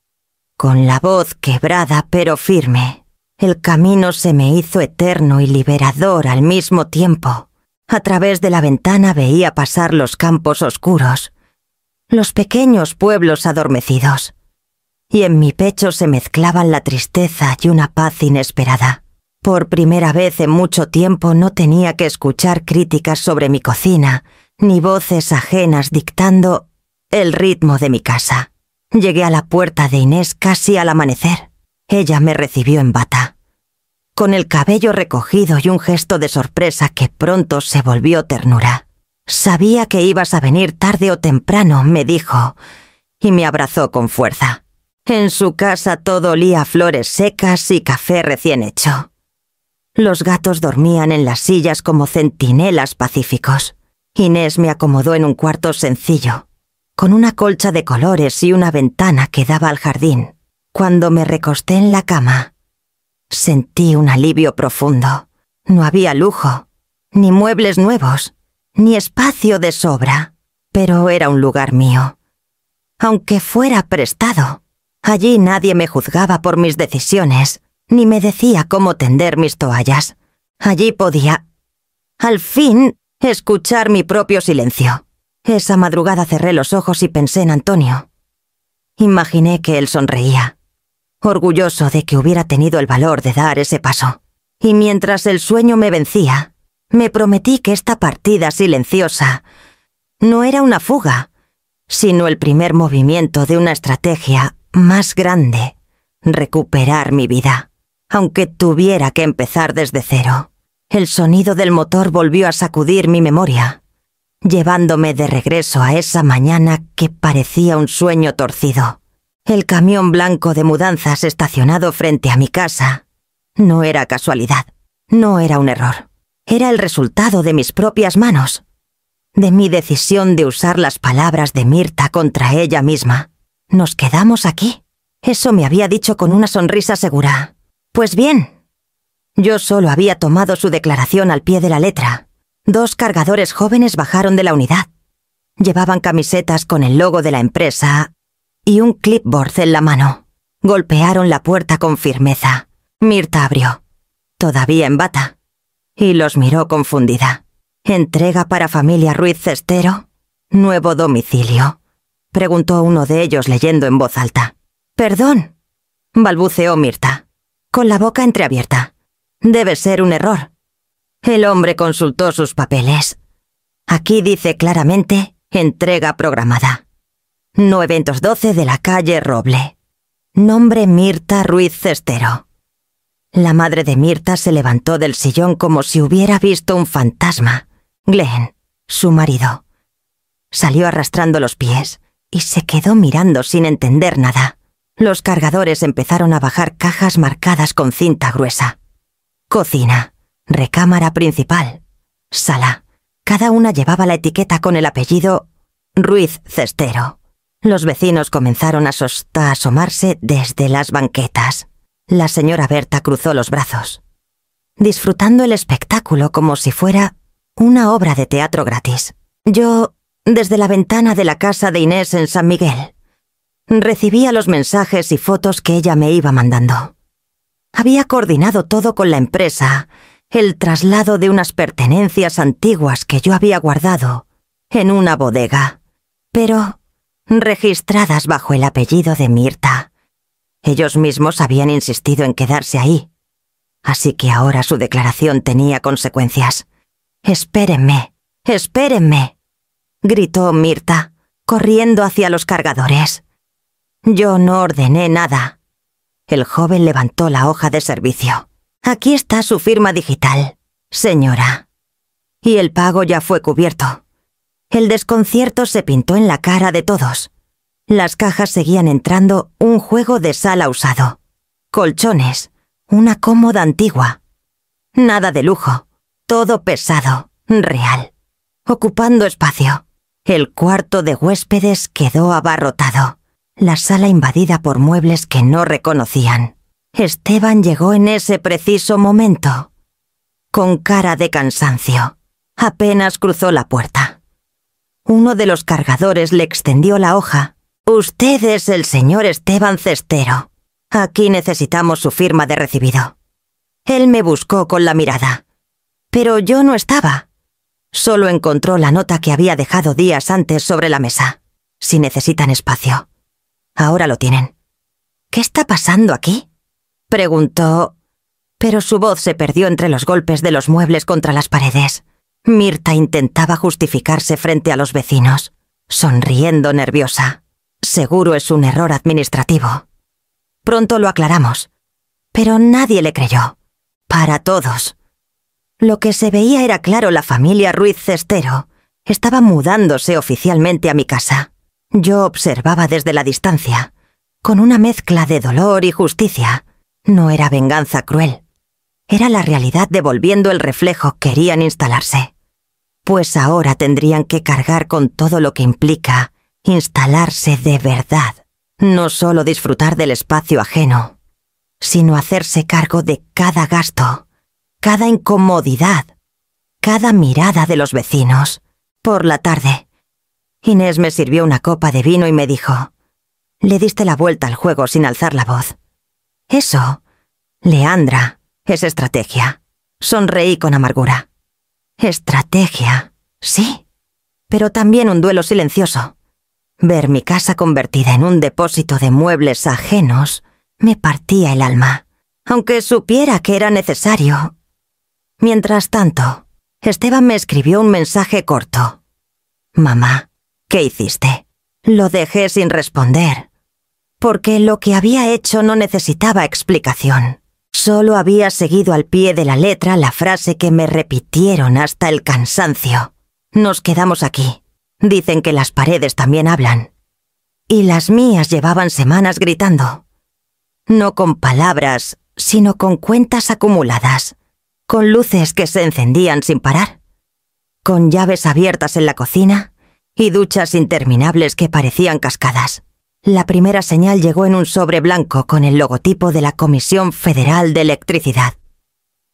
con la voz quebrada pero firme. El camino se me hizo eterno y liberador al mismo tiempo. A través de la ventana veía pasar los campos oscuros, los pequeños pueblos adormecidos, y en mi pecho se mezclaban la tristeza y una paz inesperada. Por primera vez en mucho tiempo no tenía que escuchar críticas sobre mi cocina, ni voces ajenas dictando el ritmo de mi casa. Llegué a la puerta de Inés casi al amanecer. Ella me recibió en bata, con el cabello recogido y un gesto de sorpresa que pronto se volvió ternura. «Sabía que ibas a venir tarde o temprano», me dijo, y me abrazó con fuerza. En su casa todo olía a flores secas y café recién hecho. Los gatos dormían en las sillas como centinelas pacíficos. Inés me acomodó en un cuarto sencillo, con una colcha de colores y una ventana que daba al jardín. Cuando me recosté en la cama, sentí un alivio profundo. No había lujo, ni muebles nuevos, ni espacio de sobra, pero era un lugar mío. Aunque fuera prestado, allí nadie me juzgaba por mis decisiones, ni me decía cómo tender mis toallas. Allí podía, al fin, escuchar mi propio silencio. Esa madrugada cerré los ojos y pensé en Antonio. Imaginé que él sonreía, orgulloso de que hubiera tenido el valor de dar ese paso. Y mientras el sueño me vencía, me prometí que esta partida silenciosa no era una fuga, sino el primer movimiento de una estrategia más grande: recuperar mi vida, aunque tuviera que empezar desde cero. El sonido del motor volvió a sacudir mi memoria, llevándome de regreso a esa mañana que parecía un sueño torcido. El camión blanco de mudanzas estacionado frente a mi casa no era casualidad, no era un error. Era el resultado de mis propias manos, de mi decisión de usar las palabras de Mirta contra ella misma. «Nos quedamos aquí», eso me había dicho con una sonrisa segura. Pues bien, yo solo había tomado su declaración al pie de la letra. 2 cargadores jóvenes bajaron de la unidad. Llevaban camisetas con el logo de la empresa y un clipboard en la mano. Golpearon la puerta con firmeza. Mirta abrió, todavía en bata, y los miró confundida. «¿Entrega para familia Ruiz Cestero? ¿Nuevo domicilio?», preguntó uno de ellos leyendo en voz alta. «Perdón», balbuceó Mirta, con la boca entreabierta. «Debe ser un error». El hombre consultó sus papeles. «Aquí dice claramente entrega programada. 912 de la calle Roble. Nombre Mirta Ruiz Cestero». La madre de Mirta se levantó del sillón como si hubiera visto un fantasma. Glenn, su marido, salió arrastrando los pies y se quedó mirando sin entender nada. Los cargadores empezaron a bajar cajas marcadas con cinta gruesa. Cocina, recámara principal, sala. Cada una llevaba la etiqueta con el apellido Ruiz Cestero. Los vecinos comenzaron a asomarse desde las banquetas. La señora Berta cruzó los brazos, disfrutando el espectáculo como si fuera una obra de teatro gratis. Yo, desde la ventana de la casa de Inés en San Miguel, recibía los mensajes y fotos que ella me iba mandando. Había coordinado todo con la empresa el traslado de unas pertenencias antiguas que yo había guardado en una bodega, pero registradas bajo el apellido de Mirta. Ellos mismos habían insistido en quedarse ahí, así que ahora su declaración tenía consecuencias. «Espérenme, espérenme», gritó Mirta, corriendo hacia los cargadores. Yo no ordené nada. El joven levantó la hoja de servicio. «Aquí está su firma digital, señora». Y el pago ya fue cubierto. El desconcierto se pintó en la cara de todos. Las cajas seguían entrando, un juego de sala usado, colchones, una cómoda antigua. Nada de lujo, todo pesado, real, ocupando espacio. El cuarto de huéspedes quedó abarrotado, la sala invadida por muebles que no reconocían. Esteban llegó en ese preciso momento, con cara de cansancio. Apenas cruzó la puerta. Uno de los cargadores le extendió la hoja. «Usted es el señor Esteban Cestero. Aquí necesitamos su firma de recibido». Él me buscó con la mirada. Pero yo no estaba. Solo encontró la nota que había dejado días antes sobre la mesa. «Si necesitan espacio». Ahora lo tienen. «¿Qué está pasando aquí?», preguntó, pero su voz se perdió entre los golpes de los muebles contra las paredes. Mirta intentaba justificarse frente a los vecinos, sonriendo nerviosa. «Seguro es un error administrativo. Pronto lo aclaramos». Pero nadie le creyó. Para todos. Lo que se veía era claro: la familia Ruiz Cestero estaba mudándose oficialmente a mi casa. Yo observaba desde la distancia, con una mezcla de dolor y justicia. No era venganza cruel. Era la realidad devolviendo el reflejo. Querían instalarse. Pues ahora tendrían que cargar con todo lo que implica instalarse de verdad. No solo disfrutar del espacio ajeno, sino hacerse cargo de cada gasto, cada incomodidad, cada mirada de los vecinos. Por la tarde, Inés me sirvió una copa de vino y me dijo: «Le diste la vuelta al juego sin alzar la voz». «Eso, Leandra, es estrategia». Sonreí con amargura. «Estrategia, sí, pero también un duelo silencioso». Ver mi casa convertida en un depósito de muebles ajenos me partía el alma, aunque supiera que era necesario. Mientras tanto, Esteban me escribió un mensaje corto. «Mamá, ¿qué hiciste?». Lo dejé sin responder, porque lo que había hecho no necesitaba explicación. Solo había seguido al pie de la letra la frase que me repitieron hasta el cansancio. «Nos quedamos aquí. Dicen que las paredes también hablan». Y las mías llevaban semanas gritando. No con palabras, sino con cuentas acumuladas, con luces que se encendían sin parar, con llaves abiertas en la cocina y duchas interminables que parecían cascadas. La primera señal llegó en un sobre blanco con el logotipo de la Comisión Federal de Electricidad.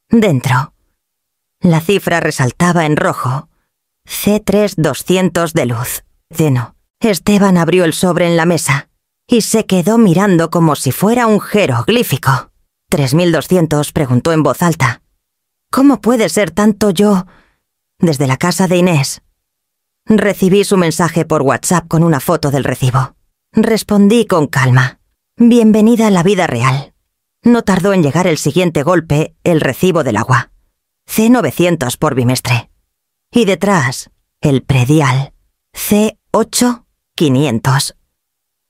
Dentro, la cifra resaltaba en rojo: C3200 de luz. Lleno. Esteban abrió el sobre en la mesa y se quedó mirando como si fuera un jeroglífico. «¿3200?», preguntó en voz alta. «¿Cómo puede ser tanto yo?» «Desde la casa de Inés». Recibí su mensaje por WhatsApp con una foto del recibo. Respondí con calma: «Bienvenida a la vida real». No tardó en llegar el siguiente golpe: el recibo del agua. C900 por bimestre. Y detrás, el predial. C8500.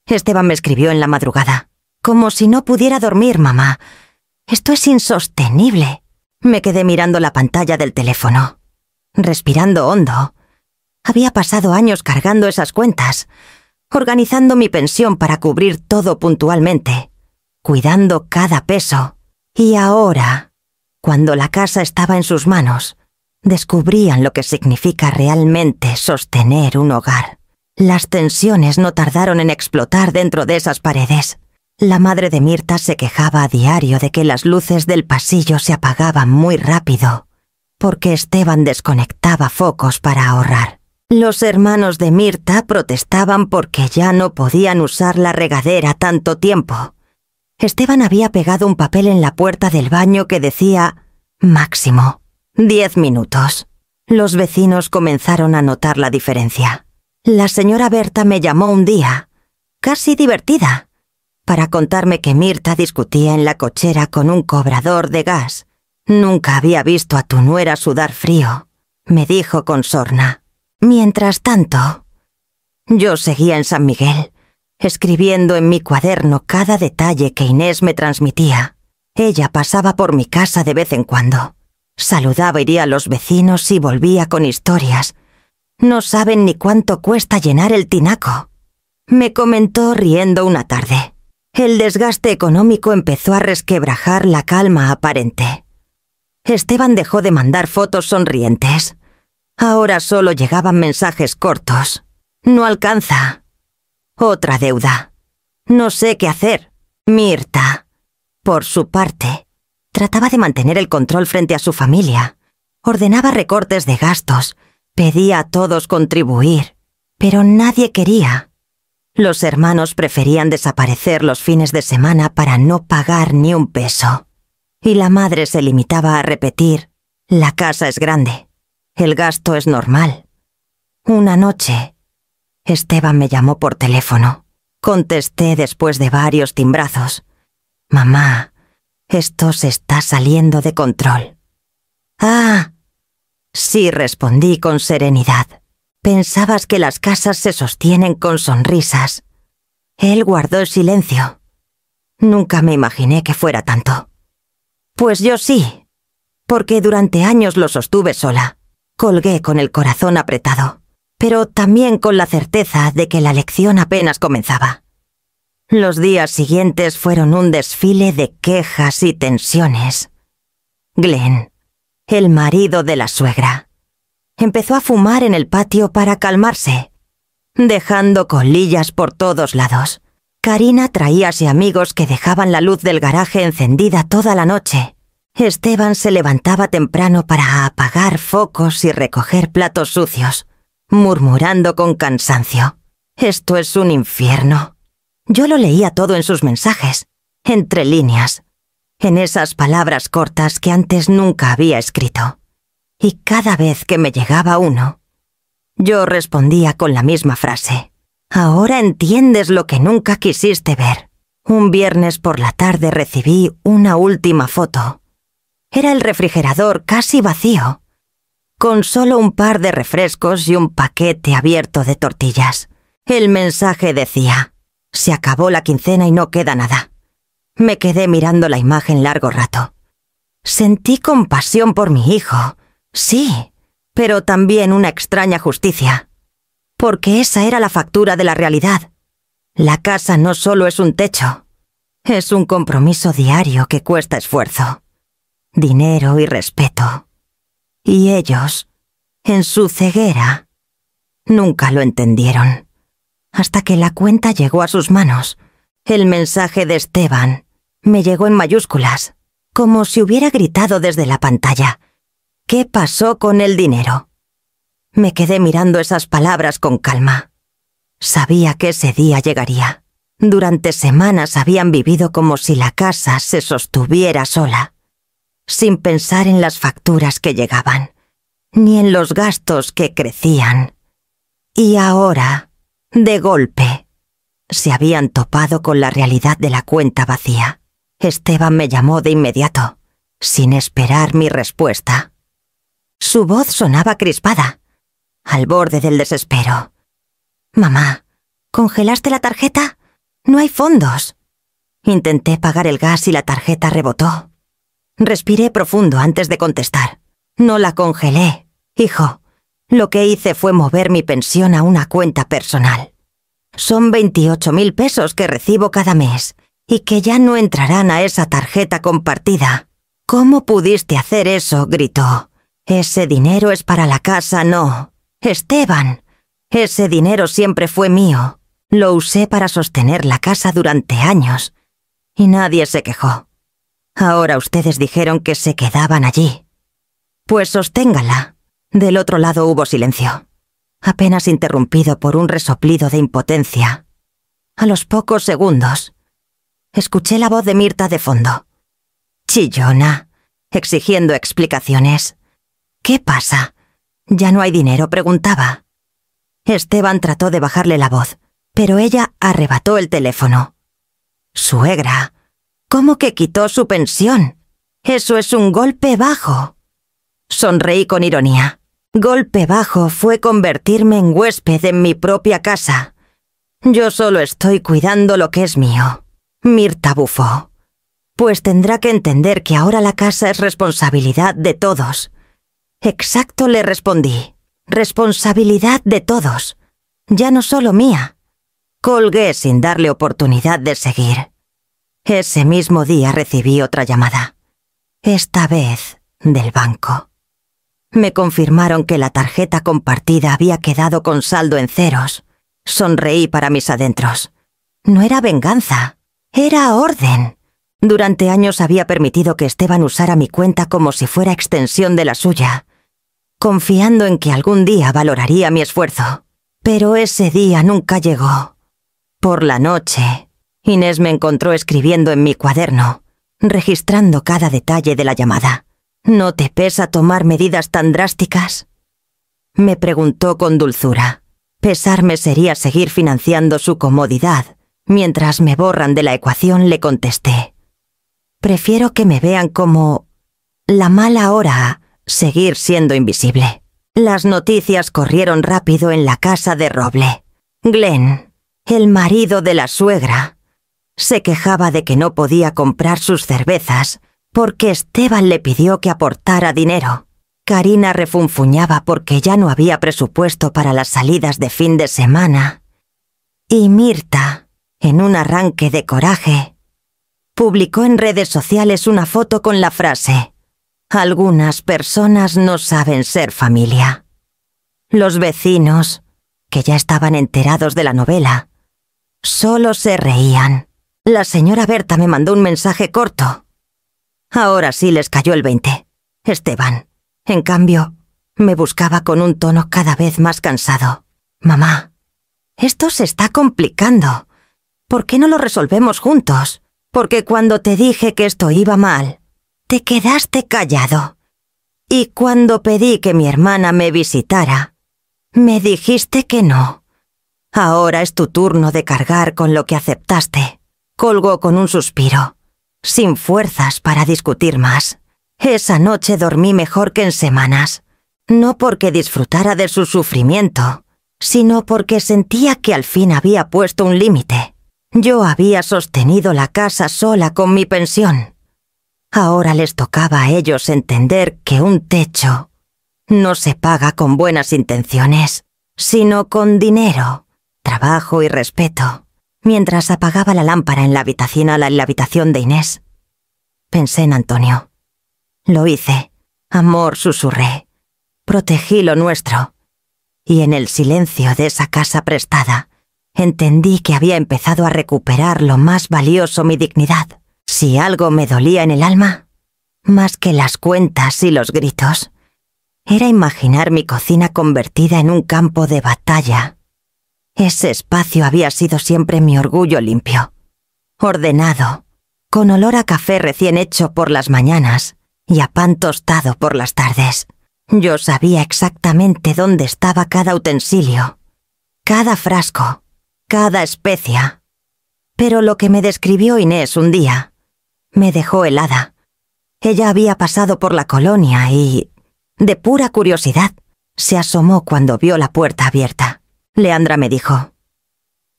Esteban me escribió en la madrugada: «Como si no pudiera dormir, mamá. Esto es insostenible». Me quedé mirando la pantalla del teléfono, respirando hondo. Había pasado años cargando esas cuentas, organizando mi pensión para cubrir todo puntualmente, cuidando cada peso. Y ahora, cuando la casa estaba en sus manos, descubrían lo que significa realmente sostener un hogar. Las tensiones no tardaron en explotar dentro de esas paredes. La madre de Mirta se quejaba a diario de que las luces del pasillo se apagaban muy rápido, porque Esteban desconectaba focos para ahorrar. Los hermanos de Mirta protestaban porque ya no podían usar la regadera tanto tiempo. Esteban había pegado un papel en la puerta del baño que decía: Máximo 10 minutos. Los vecinos comenzaron a notar la diferencia. La señora Berta me llamó un día, casi divertida, para contarme que Mirta discutía en la cochera con un cobrador de gas. Nunca había visto a tu nuera sudar frío, me dijo con sorna. Mientras tanto, yo seguía en San Miguel, escribiendo en mi cuaderno cada detalle que Inés me transmitía. Ella pasaba por mi casa de vez en cuando. Saludaba, iría a los vecinos y volvía con historias. No saben ni cuánto cuesta llenar el tinaco. Me comentó riendo una tarde. El desgaste económico empezó a resquebrajar la calma aparente. Esteban dejó de mandar fotos sonrientes. Ahora solo llegaban mensajes cortos. No alcanza. Otra deuda. No sé qué hacer. Mirta, por su parte, trataba de mantener el control frente a su familia. Ordenaba recortes de gastos. Pedía a todos contribuir. Pero nadie quería. Los hermanos preferían desaparecer los fines de semana para no pagar ni un peso. Y la madre se limitaba a repetir: la casa es grande. El gasto es normal. Una noche, Esteban me llamó por teléfono. Contesté después de varios timbrazos. Mamá, esto se está saliendo de control. Ah, sí, respondí con serenidad. Pensabas que las casas se sostienen con sonrisas. Él guardó el silencio. Nunca me imaginé que fuera tanto. Pues yo sí, porque durante años lo sostuve sola. Colgué con el corazón apretado, pero también con la certeza de que la lección apenas comenzaba. Los días siguientes fueron un desfile de quejas y tensiones. Glenn, el marido de la suegra, empezó a fumar en el patio para calmarse, dejando colillas por todos lados. Karina traía a sus amigos que dejaban la luz del garaje encendida toda la noche. Esteban se levantaba temprano para apagar focos y recoger platos sucios, murmurando con cansancio: esto es un infierno. Yo lo leía todo en sus mensajes, entre líneas, en esas palabras cortas que antes nunca había escrito. Y cada vez que me llegaba uno, yo respondía con la misma frase: ahora entiendes lo que nunca quisiste ver. Un viernes por la tarde recibí una última foto. Era el refrigerador casi vacío, con solo un par de refrescos y un paquete abierto de tortillas. El mensaje decía: se acabó la quincena y no queda nada. Me quedé mirando la imagen largo rato. Sentí compasión por mi hijo, sí, pero también una extraña justicia, porque esa era la factura de la realidad. La casa no solo es un techo, es un compromiso diario que cuesta esfuerzo, dinero y respeto. Y ellos, en su ceguera, nunca lo entendieron. Hasta que la cuenta llegó a sus manos. El mensaje de Esteban me llegó en mayúsculas, como si hubiera gritado desde la pantalla: ¿qué pasó con el dinero? Me quedé mirando esas palabras con calma. Sabía que ese día llegaría. Durante semanas habían vivido como si la casa se sostuviera sola, sin pensar en las facturas que llegaban, ni en los gastos que crecían. Y ahora, de golpe, se habían topado con la realidad de la cuenta vacía. Esteban me llamó de inmediato, sin esperar mi respuesta. Su voz sonaba crispada, al borde del desespero. Mamá, ¿congelaste la tarjeta? No hay fondos. Intenté pagar el gas y la tarjeta rebotó. Respiré profundo antes de contestar. No la congelé, hijo. Lo que hice fue mover mi pensión a una cuenta personal. Son 28.000 pesos que recibo cada mes y que ya no entrarán a esa tarjeta compartida. ¿Cómo pudiste hacer eso?, gritó. Ese dinero es para la casa, no. Esteban, ese dinero siempre fue mío. Lo usé para sostener la casa durante años y nadie se quejó. Ahora ustedes dijeron que se quedaban allí. Pues sosténgala. Del otro lado hubo silencio, apenas interrumpido por un resoplido de impotencia. A los pocos segundos, escuché la voz de Mirta de fondo. Chillona, exigiendo explicaciones. ¿Qué pasa? ¿Ya no hay dinero?, preguntaba. Esteban trató de bajarle la voz, pero ella arrebató el teléfono. Suegra, ¿cómo que quitó su pensión? Eso es un golpe bajo. Sonreí con ironía. Golpe bajo fue convertirme en huésped en mi propia casa. Yo solo estoy cuidando lo que es mío. Mirta bufó. Pues tendrá que entender que ahora la casa es responsabilidad de todos. Exacto, le respondí. Responsabilidad de todos. Ya no solo mía. Colgué sin darle oportunidad de seguir. Ese mismo día recibí otra llamada. Esta vez del banco. Me confirmaron que la tarjeta compartida había quedado con saldo en ceros. Sonreí para mis adentros. No era venganza, era orden. Durante años había permitido que Esteban usara mi cuenta como si fuera extensión de la suya, confiando en que algún día valoraría mi esfuerzo. Pero ese día nunca llegó. Por la noche, Inés me encontró escribiendo en mi cuaderno, registrando cada detalle de la llamada. ¿No te pesa tomar medidas tan drásticas?, me preguntó con dulzura. Pesarme sería seguir financiando su comodidad. Mientras me borran de la ecuación, le contesté. Prefiero que me vean como la mala hora a seguir siendo invisible. Las noticias corrieron rápido en la casa de Roble. Glenn, el marido de la suegra, se quejaba de que no podía comprar sus cervezas porque Esteban le pidió que aportara dinero. Karina refunfuñaba porque ya no había presupuesto para las salidas de fin de semana. Y Mirta, en un arranque de coraje, publicó en redes sociales una foto con la frase: «Algunas personas no saben ser familia». Los vecinos, que ya estaban enterados de la novela, solo se reían. La señora Berta me mandó un mensaje corto. Ahora sí les cayó el 20. Esteban, en cambio, me buscaba con un tono cada vez más cansado. «Mamá, esto se está complicando. ¿Por qué no lo resolvemos juntos? Porque cuando te dije que esto iba mal, te quedaste callado. Y cuando pedí que mi hermana me visitara, me dijiste que no. Ahora es tu turno de cargar con lo que aceptaste». Colgó con un suspiro, sin fuerzas para discutir más. Esa noche dormí mejor que en semanas, no porque disfrutara de su sufrimiento, sino porque sentía que al fin había puesto un límite. Yo había sostenido la casa sola con mi pensión. Ahora les tocaba a ellos entender que un techo no se paga con buenas intenciones, sino con dinero, trabajo y respeto. Mientras apagaba la lámpara en la habitación de Inés, pensé en Antonio. Lo hice. Amor, susurré. Protegí lo nuestro. Y en el silencio de esa casa prestada, entendí que había empezado a recuperar lo más valioso, mi dignidad. Si algo me dolía en el alma, más que las cuentas y los gritos, era imaginar mi cocina convertida en un campo de batalla. Ese espacio había sido siempre mi orgullo limpio, ordenado, con olor a café recién hecho por las mañanas y a pan tostado por las tardes. Yo sabía exactamente dónde estaba cada utensilio, cada frasco, cada especia. Pero lo que me describió Inés un día me dejó helada. Ella había pasado por la colonia y, de pura curiosidad, se asomó cuando vio la puerta abierta. Leandra me dijo: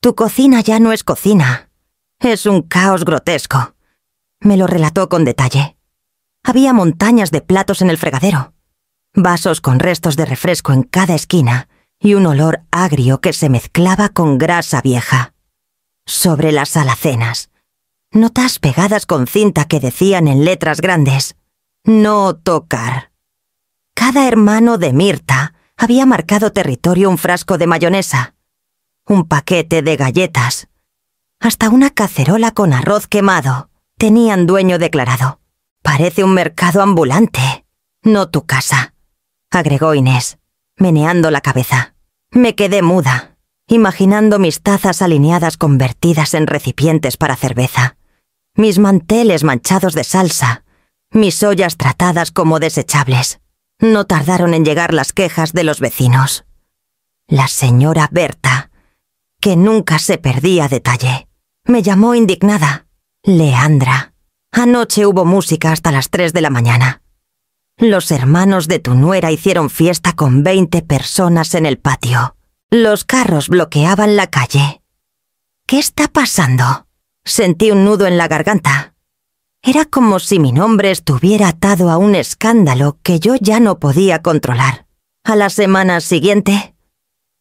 «Tu cocina ya no es cocina. Es un caos grotesco». Me lo relató con detalle. Había montañas de platos en el fregadero, vasos con restos de refresco en cada esquina y un olor agrio que se mezclaba con grasa vieja. Sobre las alacenas, notas pegadas con cinta que decían en letras grandes: «No tocar». Cada hermano de Mirta había marcado territorio: un frasco de mayonesa, un paquete de galletas, hasta una cacerola con arroz quemado. Tenían dueño declarado. «Parece un mercado ambulante, no tu casa», agregó Inés, meneando la cabeza. Me quedé muda, imaginando mis tazas alineadas convertidas en recipientes para cerveza, mis manteles manchados de salsa, mis ollas tratadas como desechables. No tardaron en llegar las quejas de los vecinos. La señora Berta, que nunca se perdía detalle, me llamó indignada. Leandra, anoche hubo música hasta las 3 de la mañana. Los hermanos de tu nuera hicieron fiesta con 20 personas en el patio. Los carros bloqueaban la calle. ¿Qué está pasando? Sentí un nudo en la garganta. Era como si mi nombre estuviera atado a un escándalo que yo ya no podía controlar. A la semana siguiente,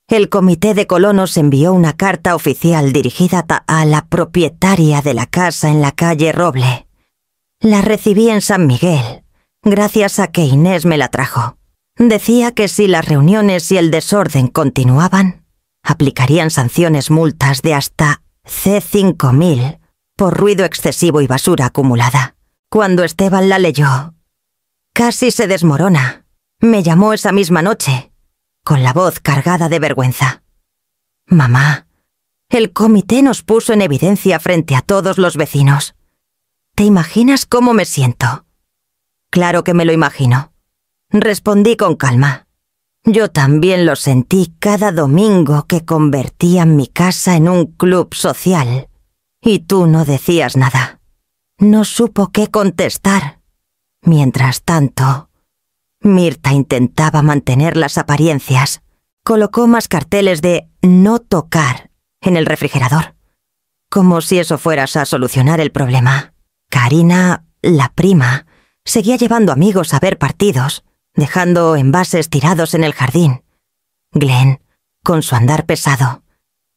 el comité de colonos envió una carta oficial dirigida a la propietaria de la casa en la calle Roble. La recibí en San Miguel, gracias a que Inés me la trajo. Decía que si las reuniones y el desorden continuaban, aplicarían sanciones multas de hasta C5.000 por ruido excesivo y basura acumulada. Cuando Esteban la leyó, casi se desmorona. Me llamó esa misma noche, con la voz cargada de vergüenza. Mamá, el comité nos puso en evidencia frente a todos los vecinos. ¿Te imaginas cómo me siento? Claro que me lo imagino. Respondí con calma. Yo también lo sentí cada domingo que convertían mi casa en un club social. Y tú no decías nada. No supo qué contestar. Mientras tanto, Mirta intentaba mantener las apariencias. Colocó más carteles de no tocar en el refrigerador, como si eso fueras a solucionar el problema. Karina, la prima, seguía llevando amigos a ver partidos, dejando envases tirados en el jardín. Glenn, con su andar pesado,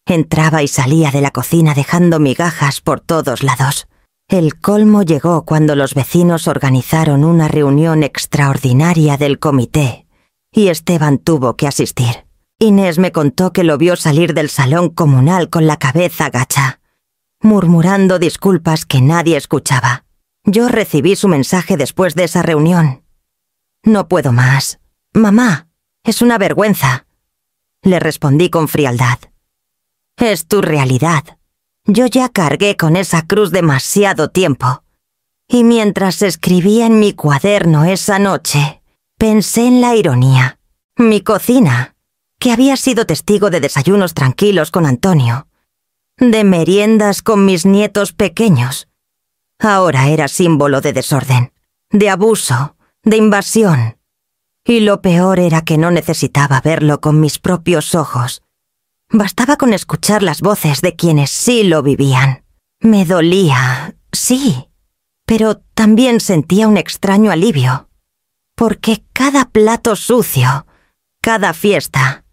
entraba y salía de la cocina dejando migajas por todos lados. El colmo llegó cuando los vecinos organizaron una reunión extraordinaria del comité y Esteban tuvo que asistir. Inés me contó que lo vio salir del salón comunal con la cabeza gacha, murmurando disculpas que nadie escuchaba. Yo recibí su mensaje después de esa reunión. No puedo más. Mamá, es una vergüenza. Le respondí con frialdad. Es tu realidad. Yo ya cargué con esa cruz demasiado tiempo. Y mientras escribía en mi cuaderno esa noche, pensé en la ironía. Mi cocina, que había sido testigo de desayunos tranquilos con Antonio, de meriendas con mis nietos pequeños, ahora era símbolo de desorden, de abuso, de invasión. Y lo peor era que no necesitaba verlo con mis propios ojos. Bastaba con escuchar las voces de quienes sí lo vivían. Me dolía, sí, pero también sentía un extraño alivio, porque cada plato sucio, cada fiesta,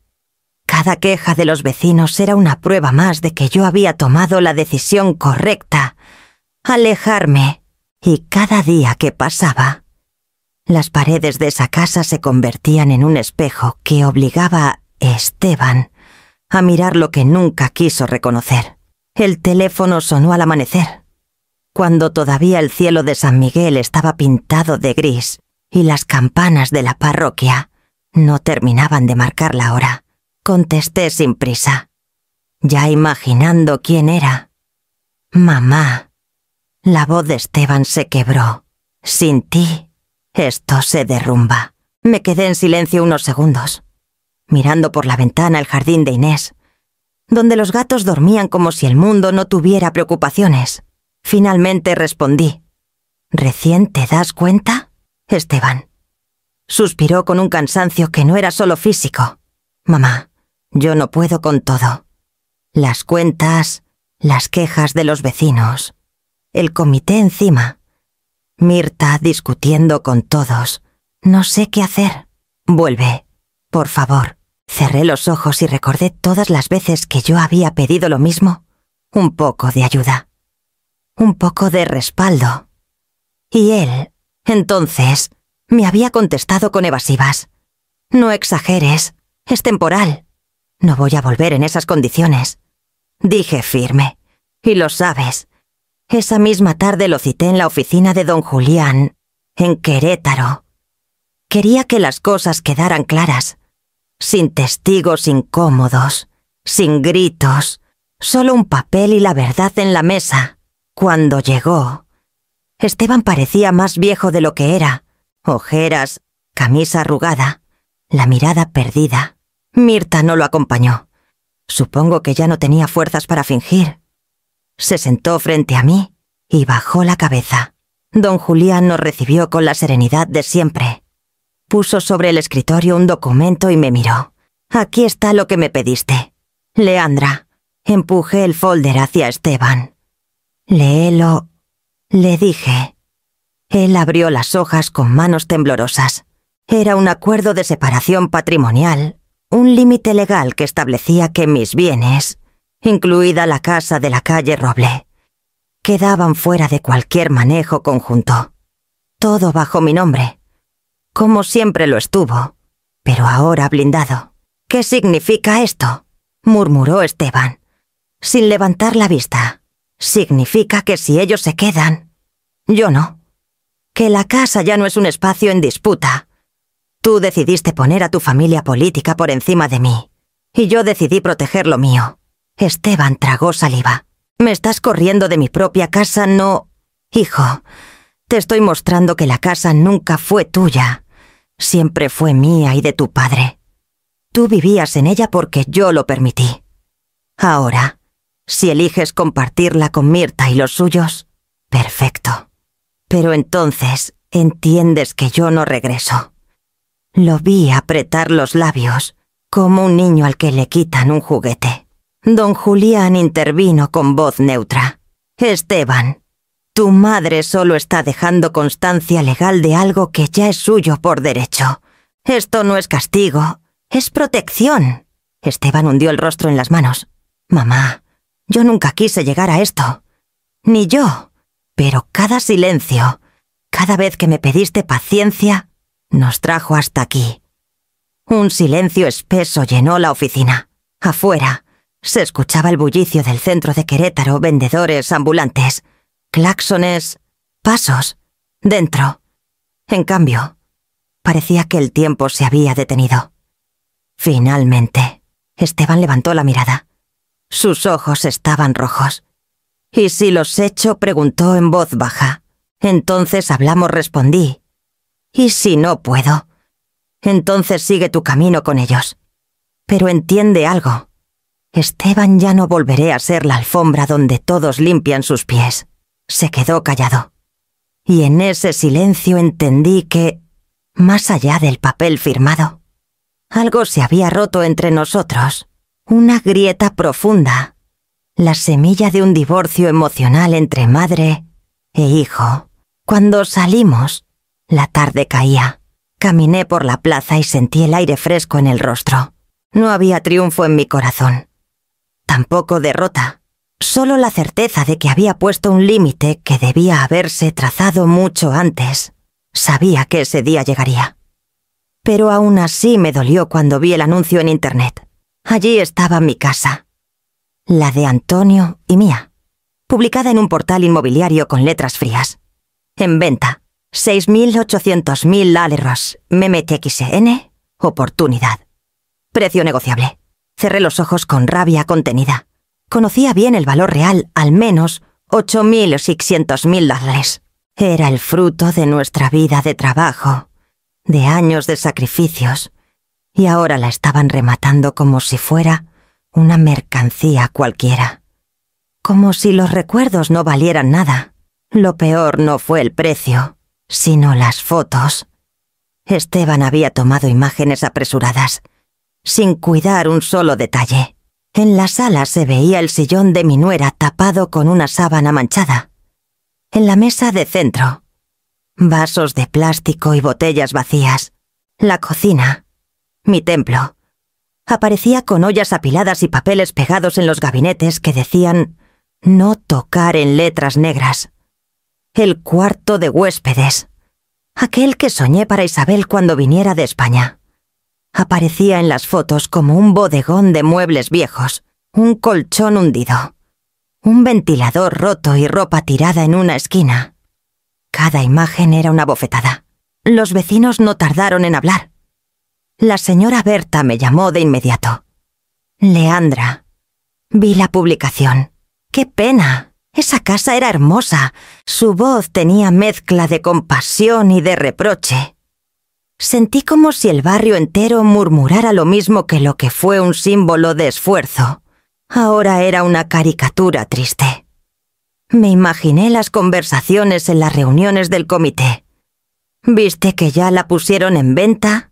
cada queja de los vecinos era una prueba más de que yo había tomado la decisión correcta, alejarme, y cada día que pasaba, las paredes de esa casa se convertían en un espejo que obligaba a Esteban a mirar lo que nunca quiso reconocer. El teléfono sonó al amanecer, cuando todavía el cielo de San Miguel estaba pintado de gris y las campanas de la parroquia no terminaban de marcar la hora. Contesté sin prisa, ya imaginando quién era. Mamá. La voz de Esteban se quebró. Sin ti, esto se derrumba. Me quedé en silencio unos segundos, mirando por la ventana el jardín de Inés, donde los gatos dormían como si el mundo no tuviera preocupaciones. Finalmente respondí. ¿Recién te das cuenta, Esteban? Suspiró con un cansancio que no era solo físico. Mamá, yo no puedo con todo. Las cuentas, las quejas de los vecinos, el comité encima, Mirta discutiendo con todos. No sé qué hacer. Vuelve, por favor. Cerré los ojos y recordé todas las veces que yo había pedido lo mismo. Un poco de ayuda. Un poco de respaldo. Y él, entonces, me había contestado con evasivas. No exageres, es temporal. No voy a volver en esas condiciones. Dije firme. Y lo sabes. Esa misma tarde lo cité en la oficina de don Julián, en Querétaro. Quería que las cosas quedaran claras, sin testigos incómodos, sin gritos, solo un papel y la verdad en la mesa. Cuando llegó, Esteban parecía más viejo de lo que era. Ojeras, camisa arrugada, la mirada perdida. Mirta no lo acompañó. Supongo que ya no tenía fuerzas para fingir. Se sentó frente a mí y bajó la cabeza. Don Julián nos recibió con la serenidad de siempre. Puso sobre el escritorio un documento y me miró. «Aquí está lo que me pediste. Leandra». Empujé el folder hacia Esteban. «Léelo», le dije. Él abrió las hojas con manos temblorosas. Era un acuerdo de separación patrimonial, un límite legal que establecía que mis bienes, incluida la casa de la calle Roble, quedaban fuera de cualquier manejo conjunto. Todo bajo mi nombre. Como siempre lo estuvo, pero ahora blindado. «¿Qué significa esto?», murmuró Esteban, sin levantar la vista. «Significa que si ellos se quedan, yo no. Que la casa ya no es un espacio en disputa. Tú decidiste poner a tu familia política por encima de mí, y yo decidí proteger lo mío». Esteban tragó saliva. «¿Me estás corriendo de mi propia casa? No. Hijo, te estoy mostrando que la casa nunca fue tuya. Siempre fue mía y de tu padre. Tú vivías en ella porque yo lo permití. Ahora, si eliges compartirla con Mirta y los suyos, perfecto. Pero entonces entiendes que yo no regreso». Lo vi apretar los labios, como un niño al que le quitan un juguete. Don Julián intervino con voz neutra. «Esteban, tu madre solo está dejando constancia legal de algo que ya es suyo por derecho. Esto no es castigo, es protección». Esteban hundió el rostro en las manos. «Mamá, yo nunca quise llegar a esto. Ni yo. Pero cada silencio, cada vez que me pediste paciencia, nos trajo hasta aquí». Un silencio espeso llenó la oficina. Afuera, se escuchaba el bullicio del centro de Querétaro, vendedores ambulantes, claxones, pasos. Dentro, en cambio, parecía que el tiempo se había detenido. Finalmente, Esteban levantó la mirada. Sus ojos estaban rojos. «¿Y si los echo?», preguntó en voz baja. «Entonces hablamos», respondí. «¿Y si no puedo?». «Entonces sigue tu camino con ellos. Pero entiende algo. Esteban ya no volveré a ser la alfombra donde todos limpian sus pies». Se quedó callado. Y en ese silencio entendí que, más allá del papel firmado, algo se había roto entre nosotros. Una grieta profunda. La semilla de un divorcio emocional entre madre e hijo. Cuando salimos, la tarde caía. Caminé por la plaza y sentí el aire fresco en el rostro. No había triunfo en mi corazón. Tampoco derrota. Solo la certeza de que había puesto un límite que debía haberse trazado mucho antes. Sabía que ese día llegaría. Pero aún así me dolió cuando vi el anuncio en internet. Allí estaba mi casa. La de Antonio y mía. Publicada en un portal inmobiliario con letras frías. En venta. 6.800.000 aleros. MMTXN. Oportunidad. Precio negociable. Cerré los ojos con rabia contenida. Conocía bien el valor real, al menos 8.600.000 dólares. Era el fruto de nuestra vida de trabajo, de años de sacrificios, y ahora la estaban rematando como si fuera una mercancía cualquiera. Como si los recuerdos no valieran nada. Lo peor no fue el precio, sino las fotos. Esteban había tomado imágenes apresuradas, sin cuidar un solo detalle. En la sala se veía el sillón de mi nuera tapado con una sábana manchada. En la mesa de centro, vasos de plástico y botellas vacías. La cocina, mi templo, aparecía con ollas apiladas y papeles pegados en los gabinetes que decían «no tocar» en letras negras. El cuarto de huéspedes, aquel que soñé para Isabel cuando viniera de España. Aparecía en las fotos como un bodegón de muebles viejos, un colchón hundido, un ventilador roto y ropa tirada en una esquina. Cada imagen era una bofetada. Los vecinos no tardaron en hablar. La señora Berta me llamó de inmediato. «Leandra, vi la publicación. ¡Qué pena! Esa casa era hermosa. Su voz tenía mezcla de compasión y de reproche. Sentí como si el barrio entero murmurara lo mismo que lo que fue un símbolo de esfuerzo. Ahora era una caricatura triste. Me imaginé las conversaciones en las reuniones del comité. ¿Viste que ya la pusieron en venta?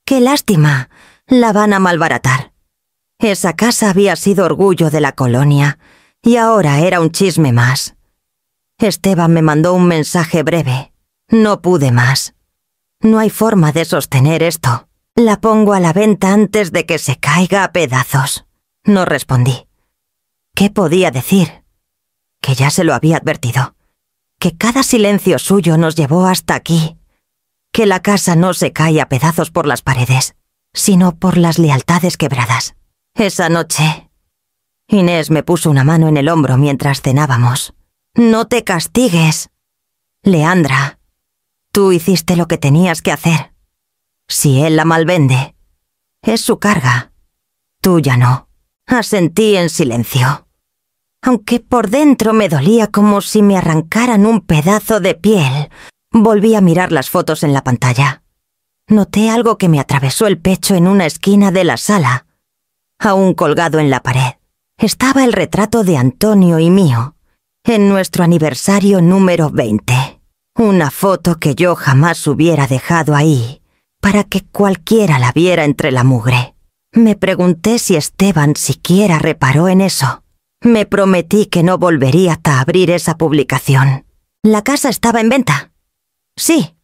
¡Qué lástima! La van a malbaratar. Esa casa había sido orgullo de la colonia y ahora era un chisme más. Esteban me mandó un mensaje breve. No pude más. No hay forma de sostener esto. La pongo a la venta antes de que se caiga a pedazos. No respondí. ¿Qué podía decir? Que ya se lo había advertido. Que cada silencio suyo nos llevó hasta aquí. Que la casa no se cae a pedazos por las paredes, sino por las lealtades quebradas. Esa noche, Inés me puso una mano en el hombro mientras cenábamos. «No te castigues. Leandra, tú hiciste lo que tenías que hacer. Si él la malvende, es su carga. Tú ya no». Asentí en silencio. Aunque por dentro me dolía como si me arrancaran un pedazo de piel, volví a mirar las fotos en la pantalla. Noté algo que me atravesó el pecho en una esquina de la sala. Aún colgado en la pared, estaba el retrato de Antonio y mío, en nuestro aniversario número 20. Una foto que yo jamás hubiera dejado ahí, para que cualquiera la viera entre la mugre. Me pregunté si Esteban siquiera reparó en eso. Me prometí que no volvería hasta abrir esa publicación. ¿La casa estaba en venta? Sí,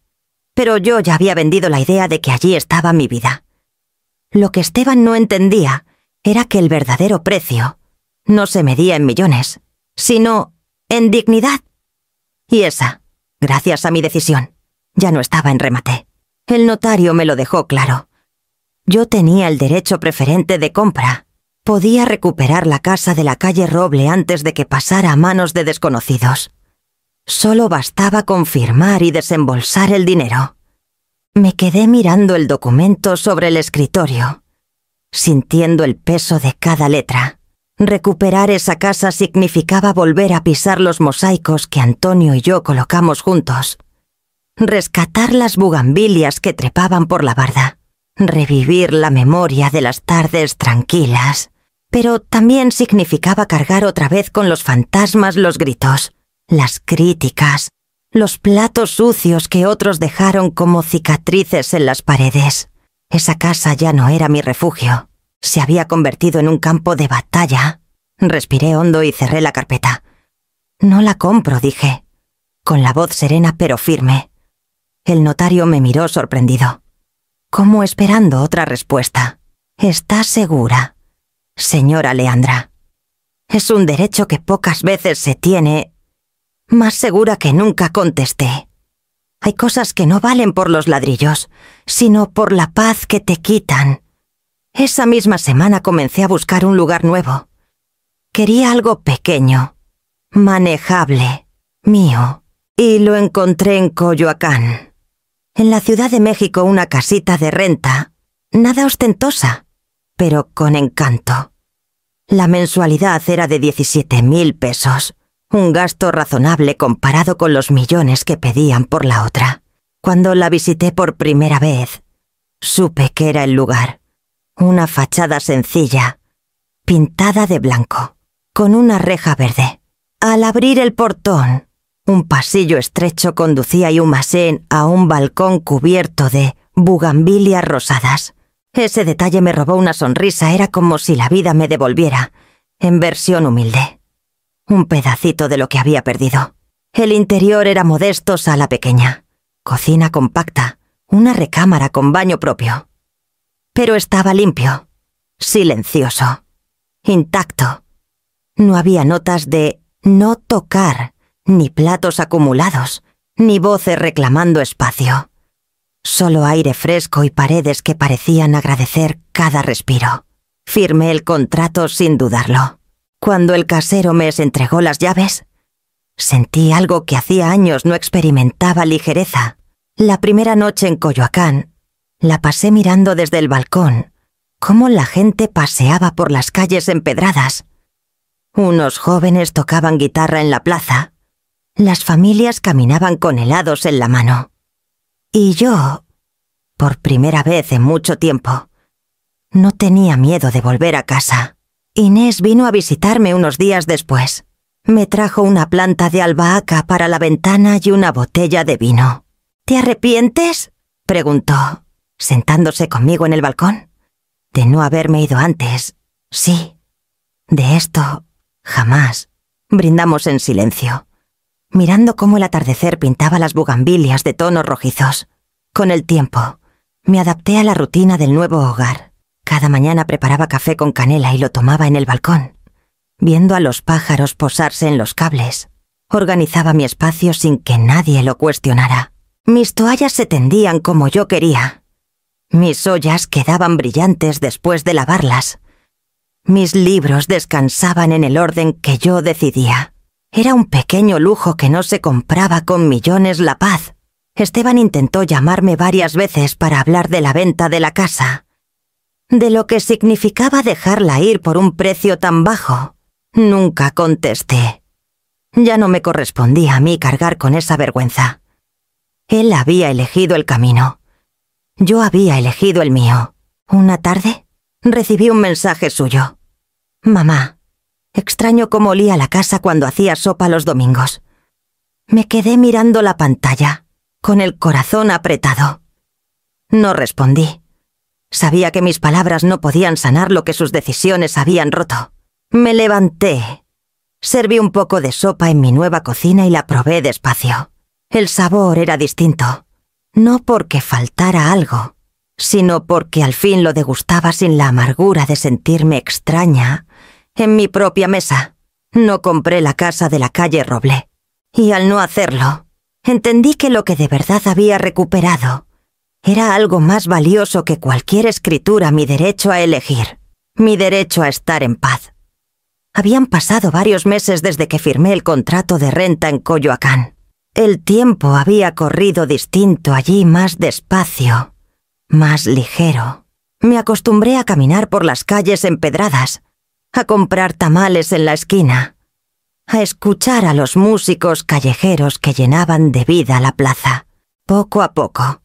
pero yo ya había vendido la idea de que allí estaba mi vida. Lo que Esteban no entendía era que el verdadero precio no se medía en millones, sino en dignidad. Y esa, gracias a mi decisión, ya no estaba en remate. El notario me lo dejó claro. Yo tenía el derecho preferente de compra. Podía recuperar la casa de la calle Roble antes de que pasara a manos de desconocidos. Solo bastaba confirmar y desembolsar el dinero. Me quedé mirando el documento sobre el escritorio, sintiendo el peso de cada letra. Recuperar esa casa significaba volver a pisar los mosaicos que Antonio y yo colocamos juntos. Rescatar las bugambilias que trepaban por la barda. Revivir la memoria de las tardes tranquilas. Pero también significaba cargar otra vez con los fantasmas los gritos, las críticas, los platos sucios que otros dejaron como cicatrices en las paredes. Esa casa ya no era mi refugio. Se había convertido en un campo de batalla. Respiré hondo y cerré la carpeta. «No la compro», dije, con la voz serena pero firme. El notario me miró sorprendido, como esperando otra respuesta. «¿Estás segura, señora Leandra? Es un derecho que pocas veces se tiene». «Más segura que nunca», contesté. «Hay cosas que no valen por los ladrillos, sino por la paz que te quitan». Esa misma semana comencé a buscar un lugar nuevo. Quería algo pequeño, manejable, mío, y lo encontré en Coyoacán. En la Ciudad de México, una casita de renta, nada ostentosa, pero con encanto. La mensualidad era de 17,000 pesos, un gasto razonable comparado con los millones que pedían por la otra. Cuando la visité por primera vez, supe que era el lugar. Una fachada sencilla, pintada de blanco, con una reja verde. Al abrir el portón, un pasillo estrecho conducía y un almacén a un balcón cubierto de bugambilias rosadas. Ese detalle me robó una sonrisa, era como si la vida me devolviera, en versión humilde, un pedacito de lo que había perdido. El interior era modesto, sala pequeña, cocina compacta, una recámara con baño propio. Pero estaba limpio, silencioso, intacto. No había notas de no tocar, ni platos acumulados, ni voces reclamando espacio. Solo aire fresco y paredes que parecían agradecer cada respiro. Firmé el contrato sin dudarlo. Cuando el casero me entregó las llaves, sentí algo que hacía años no experimentaba: ligereza. La primera noche en Coyoacán, la pasé mirando desde el balcón cómo la gente paseaba por las calles empedradas. Unos jóvenes tocaban guitarra en la plaza. Las familias caminaban con helados en la mano. Y yo, por primera vez en mucho tiempo, no tenía miedo de volver a casa. Inés vino a visitarme unos días después. Me trajo una planta de albahaca para la ventana y una botella de vino. ¿Te arrepientes?, preguntó, sentándose conmigo en el balcón. De no haberme ido antes. Sí. De esto, jamás. Brindamos en silencio, mirando cómo el atardecer pintaba las bugambilias de tonos rojizos. Con el tiempo, me adapté a la rutina del nuevo hogar. Cada mañana preparaba café con canela y lo tomaba en el balcón, viendo a los pájaros posarse en los cables. Organizaba mi espacio sin que nadie lo cuestionara. Mis toallas se tendían como yo quería. Mis ollas quedaban brillantes después de lavarlas. Mis libros descansaban en el orden que yo decidía. Era un pequeño lujo que no se compraba con millones la paz. Esteban intentó llamarme varias veces para hablar de la venta de la casa, de lo que significaba dejarla ir por un precio tan bajo. Nunca contesté. Ya no me correspondía a mí cargar con esa vergüenza. Él había elegido el camino. Yo había elegido el mío. Una tarde, recibí un mensaje suyo. Mamá, extraño cómo olía la casa cuando hacía sopa los domingos. Me quedé mirando la pantalla, con el corazón apretado. No respondí. Sabía que mis palabras no podían sanar lo que sus decisiones habían roto. Me levanté. Serví un poco de sopa en mi nueva cocina y la probé despacio. El sabor era distinto. No porque faltara algo, sino porque al fin lo degustaba sin la amargura de sentirme extraña en mi propia mesa. No compré la casa de la calle Roble. Y al no hacerlo, entendí que lo que de verdad había recuperado era algo más valioso que cualquier escritura: mi derecho a elegir, mi derecho a estar en paz. Habían pasado varios meses desde que firmé el contrato de renta en Coyoacán. El tiempo había corrido distinto allí, más despacio, más ligero. Me acostumbré a caminar por las calles empedradas, a comprar tamales en la esquina, a escuchar a los músicos callejeros que llenaban de vida la plaza. Poco a poco,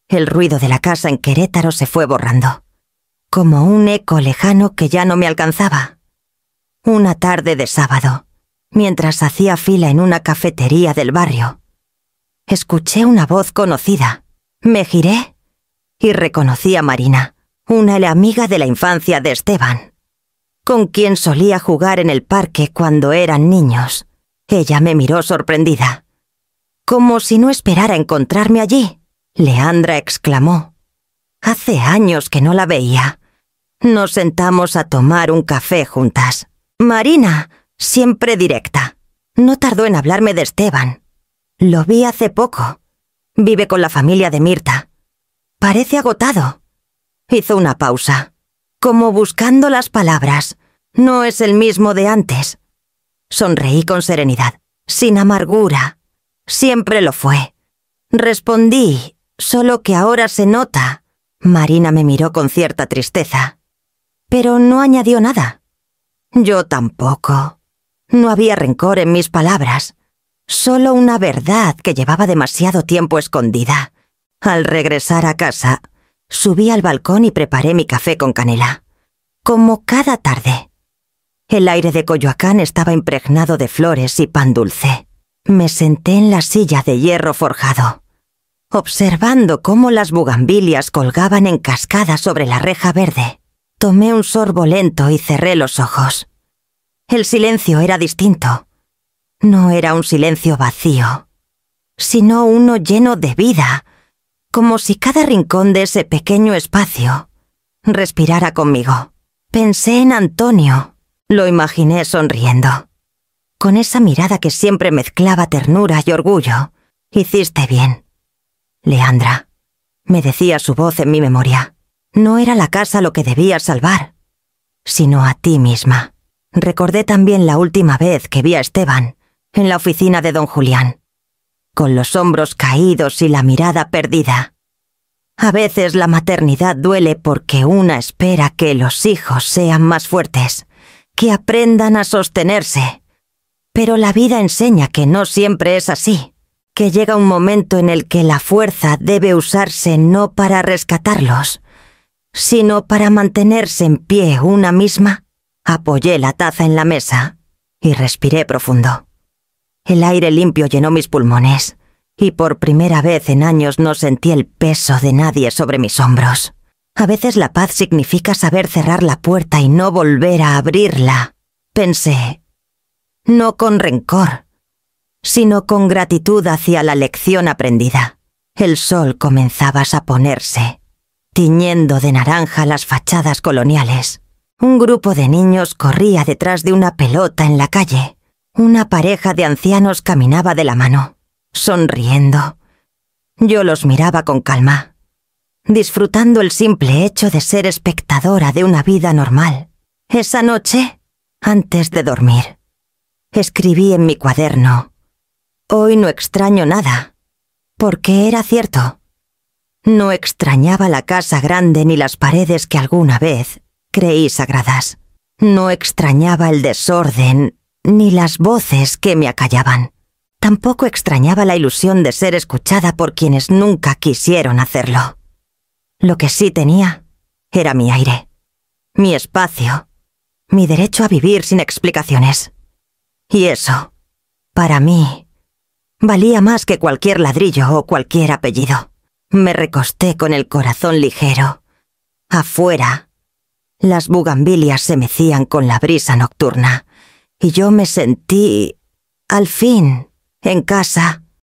el ruido de la casa en Querétaro se fue borrando, como un eco lejano que ya no me alcanzaba. Una tarde de sábado, mientras hacía fila en una cafetería del barrio, escuché una voz conocida. Me giré y reconocí a Marina, una amiga de la infancia de Esteban, con quien solía jugar en el parque cuando eran niños. Ella me miró sorprendida, como si no esperara encontrarme allí. Leandra exclamó. Hace años que no la veía. Nos sentamos a tomar un café juntas. Marina, siempre directa, no tardó en hablarme de Esteban. Lo vi hace poco. Vive con la familia de Mirta. Parece agotado. Hizo una pausa, como buscando las palabras. No es el mismo de antes. Sonreí con serenidad, sin amargura. Siempre lo fue. Respondí, solo que ahora se nota. Marina me miró con cierta tristeza, pero no añadió nada. Yo tampoco. No había rencor en mis palabras, solo una verdad que llevaba demasiado tiempo escondida. Al regresar a casa, subí al balcón y preparé mi café con canela, como cada tarde. El aire de Coyoacán estaba impregnado de flores y pan dulce. Me senté en la silla de hierro forjado, observando cómo las bugambilias colgaban en cascada sobre la reja verde. Tomé un sorbo lento y cerré los ojos. El silencio era distinto. No era un silencio vacío, sino uno lleno de vida, como si cada rincón de ese pequeño espacio respirara conmigo. Pensé en Antonio, lo imaginé sonriendo, con esa mirada que siempre mezclaba ternura y orgullo. Hiciste bien, Leandra, me decía su voz en mi memoria. No era la casa lo que debías salvar, sino a ti misma. Recordé también la última vez que vi a Esteban en la oficina de don Julián, con los hombros caídos y la mirada perdida. A veces la maternidad duele porque una espera que los hijos sean más fuertes, que aprendan a sostenerse. Pero la vida enseña que no siempre es así, que llega un momento en el que la fuerza debe usarse no para rescatarlos, sino para mantenerse en pie una misma. Apoyé la taza en la mesa y respiré profundo. El aire limpio llenó mis pulmones, y por primera vez en años no sentí el peso de nadie sobre mis hombros. A veces la paz significa saber cerrar la puerta y no volver a abrirla, pensé. No con rencor, sino con gratitud hacia la lección aprendida. El sol comenzaba a ponerse, tiñendo de naranja las fachadas coloniales. Un grupo de niños corría detrás de una pelota en la calle. Una pareja de ancianos caminaba de la mano, sonriendo. Yo los miraba con calma, disfrutando el simple hecho de ser espectadora de una vida normal. Esa noche, antes de dormir, escribí en mi cuaderno: hoy no extraño nada, porque era cierto. No extrañaba la casa grande ni las paredes que alguna vez creí sagradas. No extrañaba el desorden ni las voces que me acallaban. Tampoco extrañaba la ilusión de ser escuchada por quienes nunca quisieron hacerlo. Lo que sí tenía era mi aire, mi espacio, mi derecho a vivir sin explicaciones. Y eso, para mí, valía más que cualquier ladrillo o cualquier apellido. Me recosté con el corazón ligero. Afuera, las bugambilias se mecían con la brisa nocturna, y yo me sentí, al fin, en casa.